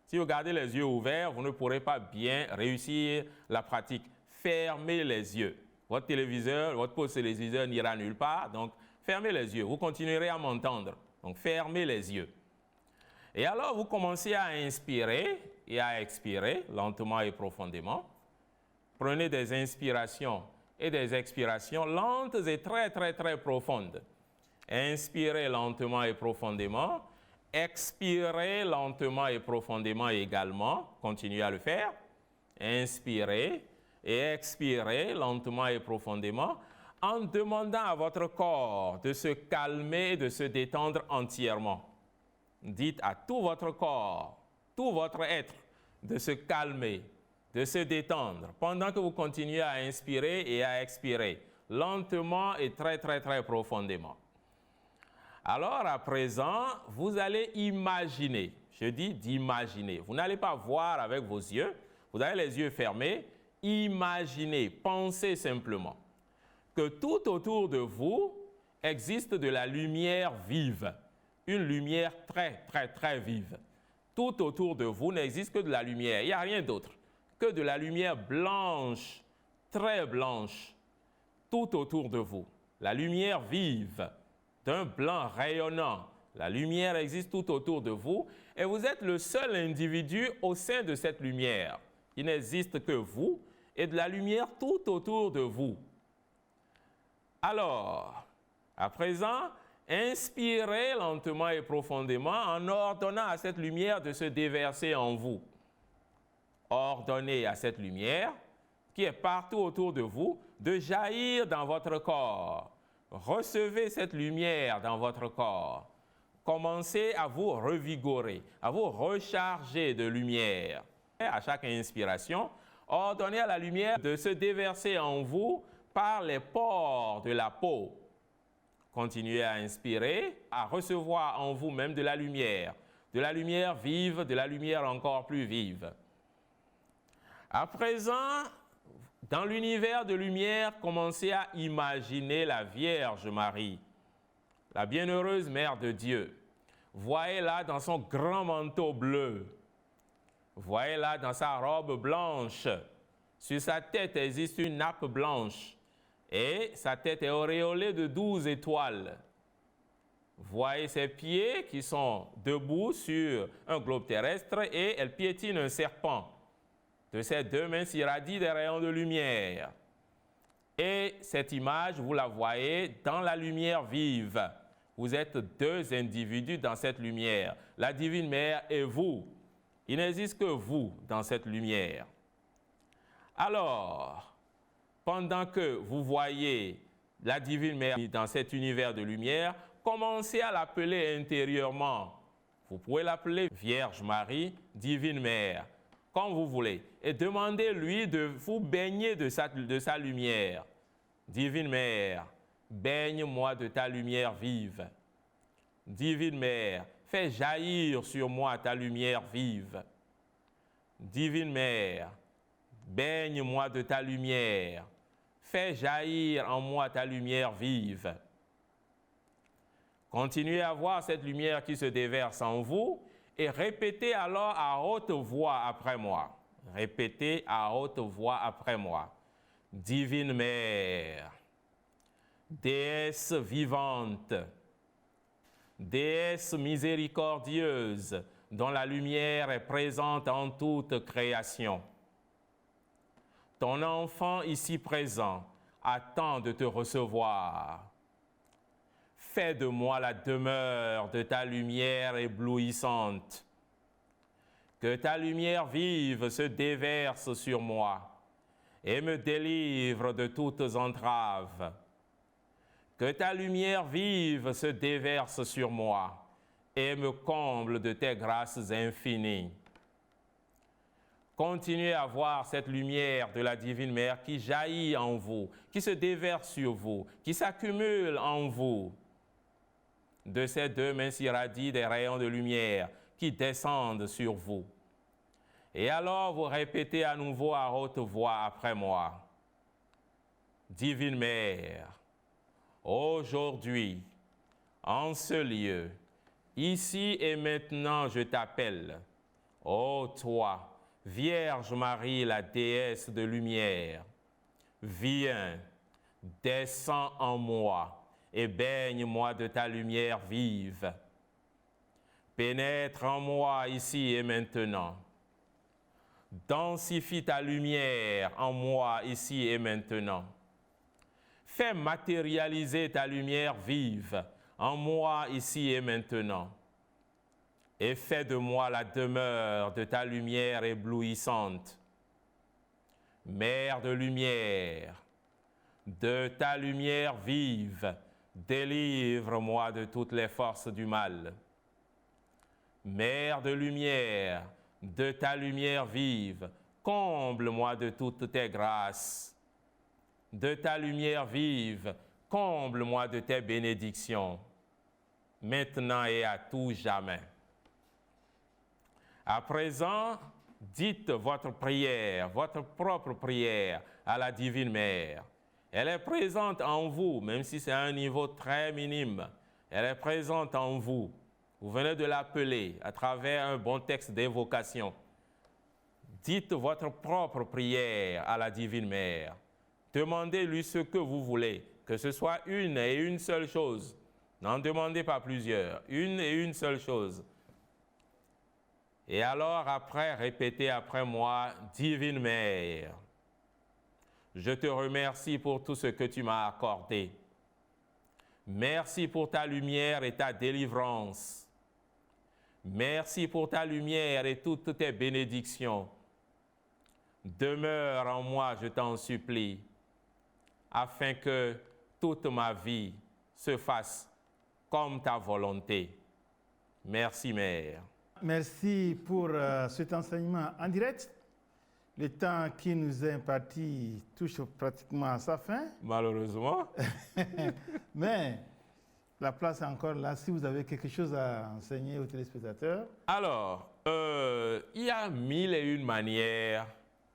Speaker 2: Si vous gardez les yeux ouverts, vous ne pourrez pas bien réussir la pratique. Fermez les yeux. Votre téléviseur, votre poste téléviseur n'ira nulle part, donc fermez les yeux. Vous continuerez à m'entendre. Donc fermez les yeux. Et alors vous commencez à inspirer et à expirer lentement et profondément. Prenez des inspirations et des expirations lentes et très très très profondes. Inspirez lentement et profondément. Expirez lentement et profondément également. Continuez à le faire. Inspirez et expirez lentement et profondément en demandant à votre corps de se calmer et de se détendre entièrement. Dites à tout votre corps, tout votre être, de se calmer, de se détendre pendant que vous continuez à inspirer et à expirer lentement et très très très profondément. Alors à présent, vous allez imaginer, je dis d'imaginer, vous n'allez pas voir avec vos yeux, vous avez les yeux fermés, imaginez, pensez simplement que tout autour de vous existe de la lumière vive, une lumière très très très vive. Tout autour de vous n'existe que de la lumière, il n'y a rien d'autre que de la lumière blanche, très blanche, tout autour de vous. La lumière vive, d'un blanc rayonnant. La lumière existe tout autour de vous et vous êtes le seul individu au sein de cette lumière. Il n'existe que vous et de la lumière tout autour de vous. Alors, à présent, inspirez lentement et profondément en ordonnant à cette lumière de se déverser en vous. Ordonnez à cette lumière qui est partout autour de vous de jaillir dans votre corps. Recevez cette lumière dans votre corps. Commencez à vous revigorer, à vous recharger de lumière. Et à chaque inspiration, ordonnez à la lumière de se déverser en vous par les pores de la peau. Continuez à inspirer, à recevoir en vous-même de la lumière vive, de la lumière encore plus vive. À présent, dans l'univers de lumière, commencez à imaginer la Vierge Marie, la bienheureuse Mère de Dieu. Voyez-la dans son grand manteau bleu. Voyez-la dans sa robe blanche. Sur sa tête existe une nappe blanche et sa tête est auréolée de 12 étoiles. Voyez ses pieds qui sont debout sur un globe terrestre et elle piétine un serpent. De ses deux mains s'irradient des rayons de lumière. Et cette image, vous la voyez dans la lumière vive. Vous êtes deux individus dans cette lumière. La Divine Mère et vous. Il n'existe que vous dans cette lumière. Alors, pendant que vous voyez la Divine Mère dans cet univers de lumière, commencez à l'appeler intérieurement. Vous pouvez l'appeler Vierge Marie, Divine Mère, comme vous voulez. Et demandez-lui de vous baigner de sa lumière. Divine Mère, baigne-moi de ta lumière vive. Divine Mère, fais jaillir sur moi ta lumière vive. Divine Mère, baigne-moi de ta lumière. Fais jaillir en moi ta lumière vive. Continuez à voir cette lumière qui se déverse en vous et répétez alors à haute voix après moi. Répétez à haute voix après moi. Divine Mère, déesse vivante, déesse miséricordieuse, dont la lumière est présente en toute création. Ton enfant ici présent attend de te recevoir. Fais de moi la demeure de ta lumière éblouissante. Que ta lumière vive se déverse sur moi et me délivre de toutes entraves. Que ta lumière vive se déverse sur moi et me comble de tes grâces infinies. Continuez à voir cette lumière de la Divine Mère qui jaillit en vous, qui se déverse sur vous, qui s'accumule en vous. De ces deux mains s'irradient des rayons de lumière qui descendent sur vous. Et alors vous répétez à nouveau à haute voix après moi. Divine Mère, aujourd'hui, en ce lieu, ici et maintenant je t'appelle, ô toi, Vierge Marie, la déesse de lumière, viens, descends en moi et baigne-moi de ta lumière vive. Pénètre en moi ici et maintenant. Densifie ta lumière en moi ici et maintenant. Fais matérialiser ta lumière vive en moi ici et maintenant. Et fais de moi la demeure de ta lumière éblouissante. Mère de lumière, de ta lumière vive, délivre-moi de toutes les forces du mal. Mère de lumière, de ta lumière vive, comble-moi de toutes tes grâces. De ta lumière vive, comble-moi de tes bénédictions, maintenant et à tout jamais. À présent, dites votre prière, votre propre prière à la Divine Mère. Elle est présente en vous, même si c'est à un niveau très minime. Elle est présente en vous. Vous venez de l'appeler à travers un bon texte d'évocation. Dites votre propre prière à la Divine Mère. Demandez-lui ce que vous voulez, que ce soit une et une seule chose. N'en demandez pas plusieurs, une et une seule chose. Et alors après, répétez après moi, Divine Mère, je te remercie pour tout ce que tu m'as accordé. Merci pour ta lumière et ta délivrance. Merci pour ta lumière et toutes tes bénédictions. Demeure en moi, je t'en supplie, afin que toute ma vie se fasse comme ta volonté. Merci, Mère.
Speaker 1: Merci pour cet enseignement en direct. Le temps qui nous est imparti touche pratiquement à sa fin.
Speaker 2: Malheureusement.
Speaker 1: Mais la place est encore là si vous avez quelque chose à enseigner aux téléspectateurs.
Speaker 2: Alors, il y a 1001 manières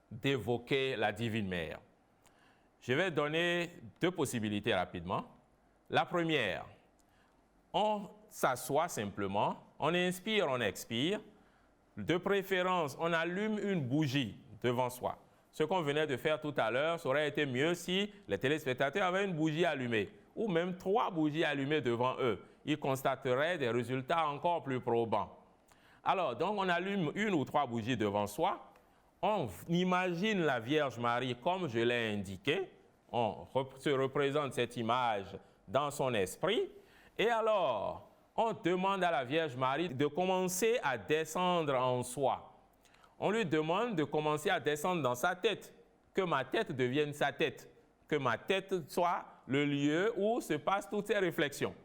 Speaker 2: d'évoquer la Divine Mère. Je vais donner deux possibilités rapidement. La première, on s'assoit simplement, on inspire, on expire. De préférence, on allume une bougie devant soi. Ce qu'on venait de faire tout à l'heure, ça aurait été mieux si les téléspectateurs avaient une bougie allumée, ou même 3 bougies allumées devant eux. Ils constateraient des résultats encore plus probants. Alors, donc, on allume 1 ou 3 bougies devant soi. On imagine la Vierge Marie comme je l'ai indiqué. On se représente cette image dans son esprit. Et alors, on demande à la Vierge Marie de commencer à descendre en soi. On lui demande de commencer à descendre dans sa tête, que ma tête devienne sa tête, que ma tête soit le lieu où se passent toutes ces réflexions.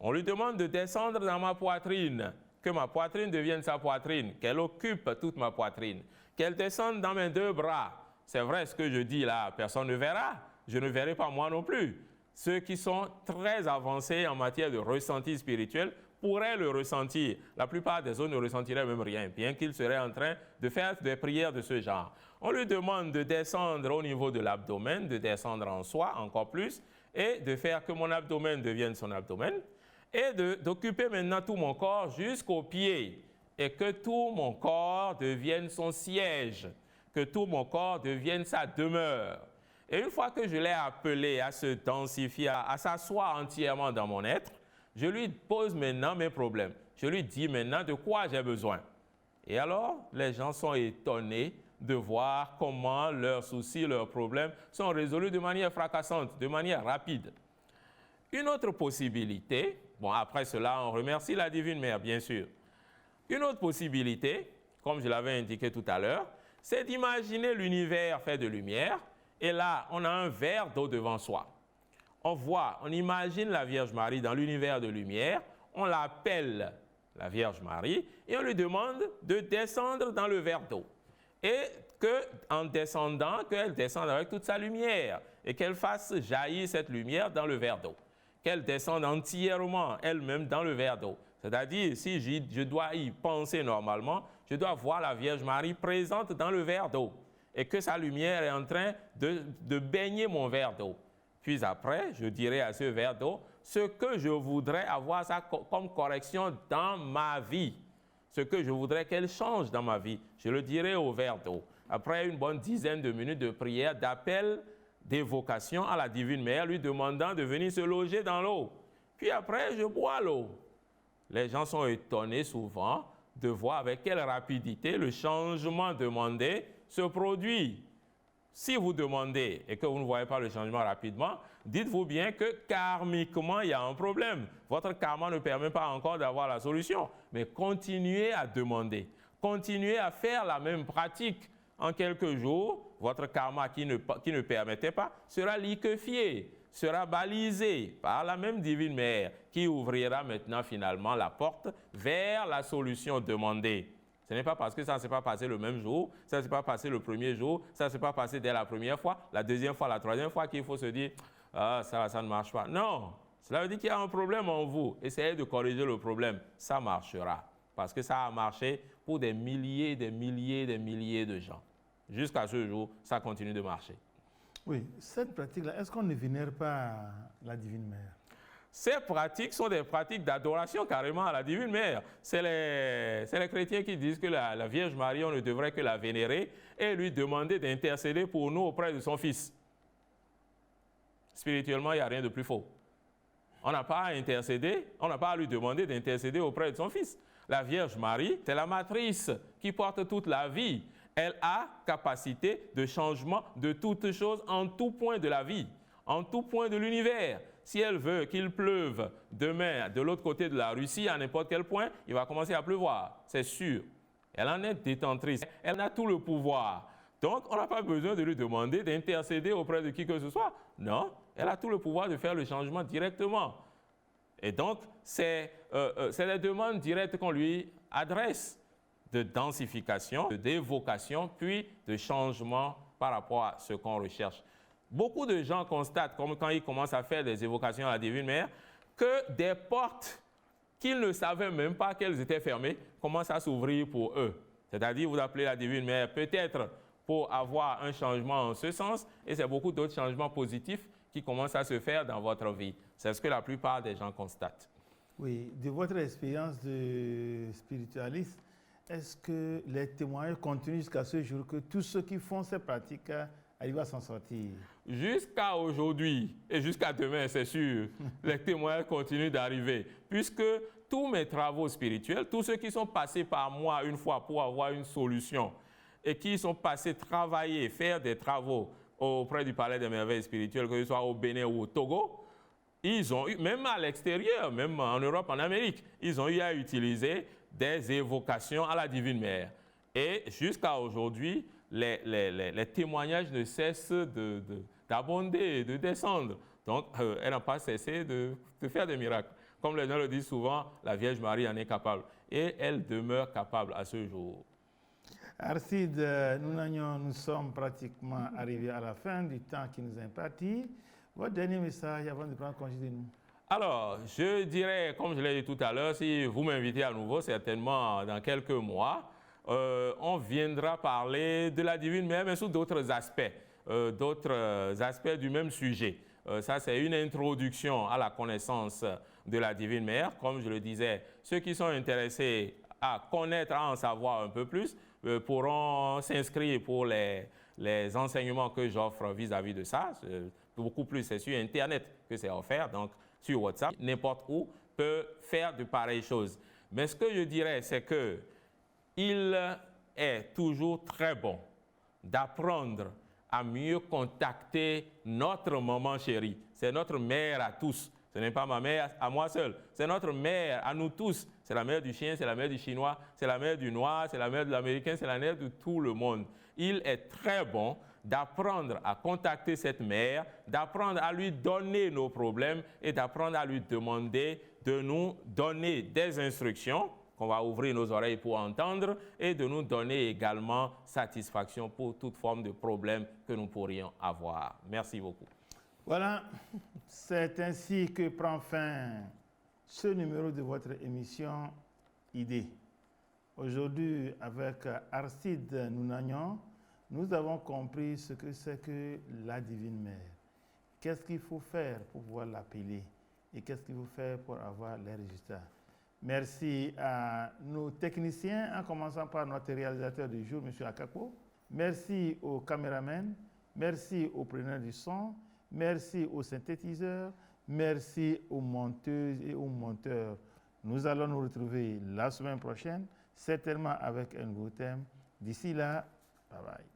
Speaker 2: On lui demande de descendre dans ma poitrine, que ma poitrine devienne sa poitrine, qu'elle occupe toute ma poitrine, qu'elle descende dans mes 2 bras. C'est vrai, ce que je dis là, personne ne verra, je ne verrai pas moi non plus. Ceux qui sont très avancés en matière de ressenti spirituel pourraient le ressentir. La plupart des autres ne ressentiraient même rien, bien qu'ils seraient en train de faire des prières de ce genre. On lui demande de descendre au niveau de l'abdomen, de descendre en soi encore plus, et de faire que mon abdomen devienne son abdomen. et d'occuper maintenant tout mon corps jusqu'aux pieds, et que tout mon corps devienne son siège, que tout mon corps devienne sa demeure. Et une fois que je l'ai appelé à se densifier, à s'asseoir entièrement dans mon être, je lui pose maintenant mes problèmes. Je lui dis maintenant de quoi j'ai besoin. Et alors, les gens sont étonnés de voir comment leurs soucis, leurs problèmes sont résolus de manière fracassante, de manière rapide. Une autre possibilité, bon après cela on remercie la Divine Mère bien sûr. Une autre possibilité, comme je l'avais indiqué tout à l'heure, c'est d'imaginer l'univers fait de lumière et là on a un verre d'eau devant soi. On imagine la Vierge Marie dans l'univers de lumière, on l'appelle la Vierge Marie et on lui demande de descendre dans le verre d'eau. Et qu'en descendant, qu'elle descende avec toute sa lumière et qu'elle fasse jaillir cette lumière dans le verre d'eau. Qu'elle descende entièrement elle-même dans le verre d'eau. C'est-à-dire, si je dois y penser normalement, je dois voir la Vierge Marie présente dans le verre d'eau et que sa lumière est en train de baigner mon verre d'eau. Puis après, je dirai à ce verre d'eau ce que je voudrais avoir ça comme correction dans ma vie. Ce que je voudrais qu'elle change dans ma vie. Je le dirai au verre d'eau. Après une bonne dizaine de minutes de prière, d'appel, d'évocation à la Divine Mère, lui demandant de venir se loger dans l'eau. Puis après, je bois l'eau. Les gens sont étonnés souvent de voir avec quelle rapidité le changement demandé se produit. Si vous demandez et que vous ne voyez pas le changement rapidement, dites-vous bien que karmiquement, il y a un problème. Votre karma ne permet pas encore d'avoir la solution. Mais continuez à demander. Continuez à faire la même pratique. En quelques jours, votre karma qui ne permettait pas sera liquéfié, sera balisé par la même Divine Mère qui ouvrira maintenant finalement la porte vers la solution demandée. Ce n'est pas parce que ça ne s'est pas passé le même jour, ça ne s'est pas passé le premier jour, ça ne s'est pas passé dès la première fois, la deuxième fois, la troisième fois qu'il faut se dire « Ah, ça ne marche pas ». Non, cela veut dire qu'il y a un problème en vous. Essayez de corriger le problème, ça marchera. Parce que ça a marché pour des milliers de gens. Jusqu'à ce jour, ça continue de marcher.
Speaker 1: Oui, cette pratique-là, est-ce qu'on ne vénère pas la Divine Mère?
Speaker 2: Ces pratiques sont des pratiques d'adoration carrément à la Divine Mère. C'est les chrétiens qui disent que la Vierge Marie, on ne devrait que la vénérer et lui demander d'intercéder pour nous auprès de son Fils. Spirituellement, il n'y a rien de plus faux. On n'a pas à intercéder, on n'a pas à lui demander d'intercéder auprès de son Fils. La Vierge Marie, c'est la matrice qui porte toute la vie. Elle a capacité de changement de toutes choses en tout point de la vie, en tout point de l'univers. Si elle veut qu'il pleuve demain de l'autre côté de la Russie, à n'importe quel point, il va commencer à pleuvoir, c'est sûr. Elle en est détentrice, elle a tout le pouvoir. Donc, on n'a pas besoin de lui demander d'intercéder auprès de qui que ce soit. Non, elle a tout le pouvoir de faire le changement directement. Et donc, c'est les demandes directes qu'on lui adresse de densification, d'évocation, puis de changement par rapport à ce qu'on recherche. Beaucoup de gens constatent, comme quand ils commencent à faire des évocations à la Divine Mère, que des portes qu'ils ne savaient même pas qu'elles étaient fermées commencent à s'ouvrir pour eux. C'est-à-dire, vous appelez la Divine Mère peut-être pour avoir un changement en ce sens, et c'est beaucoup d'autres changements positifs qui commencent à se faire dans votre vie. C'est ce que la plupart des gens constatent.
Speaker 1: Oui, de votre expérience de spiritualiste, est-ce que les témoignages continuent jusqu'à ce jour que tous ceux qui font ces pratiques arrivent à s'en sortir?
Speaker 2: Jusqu'à aujourd'hui et jusqu'à demain, c'est sûr, les témoignages continuent d'arriver. Puisque tous mes travaux spirituels, tous ceux qui sont passés par moi une fois pour avoir une solution et qui sont passés travailler, faire des travaux auprès du Palais des Merveilles Spirituelles, que ce soit au Bénin ou au Togo, ils ont eu, même à l'extérieur, même en Europe, en Amérique, ils ont eu à utiliser des évocations à la Divine Mère. Et jusqu'à aujourd'hui, les témoignages ne cessent d'abonder, de descendre. Donc, elle n'a pas cessé de faire des miracles. Comme les gens le disent souvent, la Vierge Marie en est capable. Et elle demeure capable à ce jour.
Speaker 1: Arcide, nous sommes pratiquement arrivés à la fin du temps qui nous est imparti. Votre dernier message avant de prendre congé de nous?
Speaker 2: Alors, je dirais, comme je l'ai dit tout à l'heure, si vous m'invitez à nouveau, certainement dans quelques mois, on viendra parler de la Divine Mère, mais sous d'autres aspects du même sujet. Ça, c'est une introduction à la connaissance de la Divine Mère. Comme je le disais, ceux qui sont intéressés à connaître, à en savoir un peu plus, pourront s'inscrire pour les enseignements que j'offre vis-à-vis de ça. Beaucoup plus, c'est sur Internet que c'est offert, donc sur WhatsApp. N'importe où peut faire de pareilles choses. Mais ce que je dirais, c'est que il est toujours très bon d'apprendre à mieux contacter notre maman chérie. C'est notre mère à tous. Ce n'est pas ma mère à moi seul. C'est notre mère à nous tous. C'est la mère du chien, c'est la mère du chinois, c'est la mère du noir, c'est la mère de l'américain, c'est la mère de tout le monde. Il est très bon d'apprendre à contacter cette mère, d'apprendre à lui donner nos problèmes et d'apprendre à lui demander de nous donner des instructions qu'on va ouvrir nos oreilles pour entendre et de nous donner également satisfaction pour toute forme de problème que nous pourrions avoir. Merci beaucoup.
Speaker 1: Voilà, c'est ainsi que prend fin ce numéro de votre émission Idée. Aujourd'hui, avec Arstide Nounagnon, nous avons compris ce que c'est que la Divine Mère. Qu'est-ce qu'il faut faire pour pouvoir l'appeler et qu'est-ce qu'il faut faire pour avoir les résultats. Merci à nos techniciens, en commençant par notre réalisateur du jour, M. Akapo. Merci aux caméramans, merci aux preneurs du son, merci aux synthétiseurs, merci aux monteuses et aux monteurs. Nous allons nous retrouver la semaine prochaine, certainement avec un nouveau thème. D'ici là, bye bye.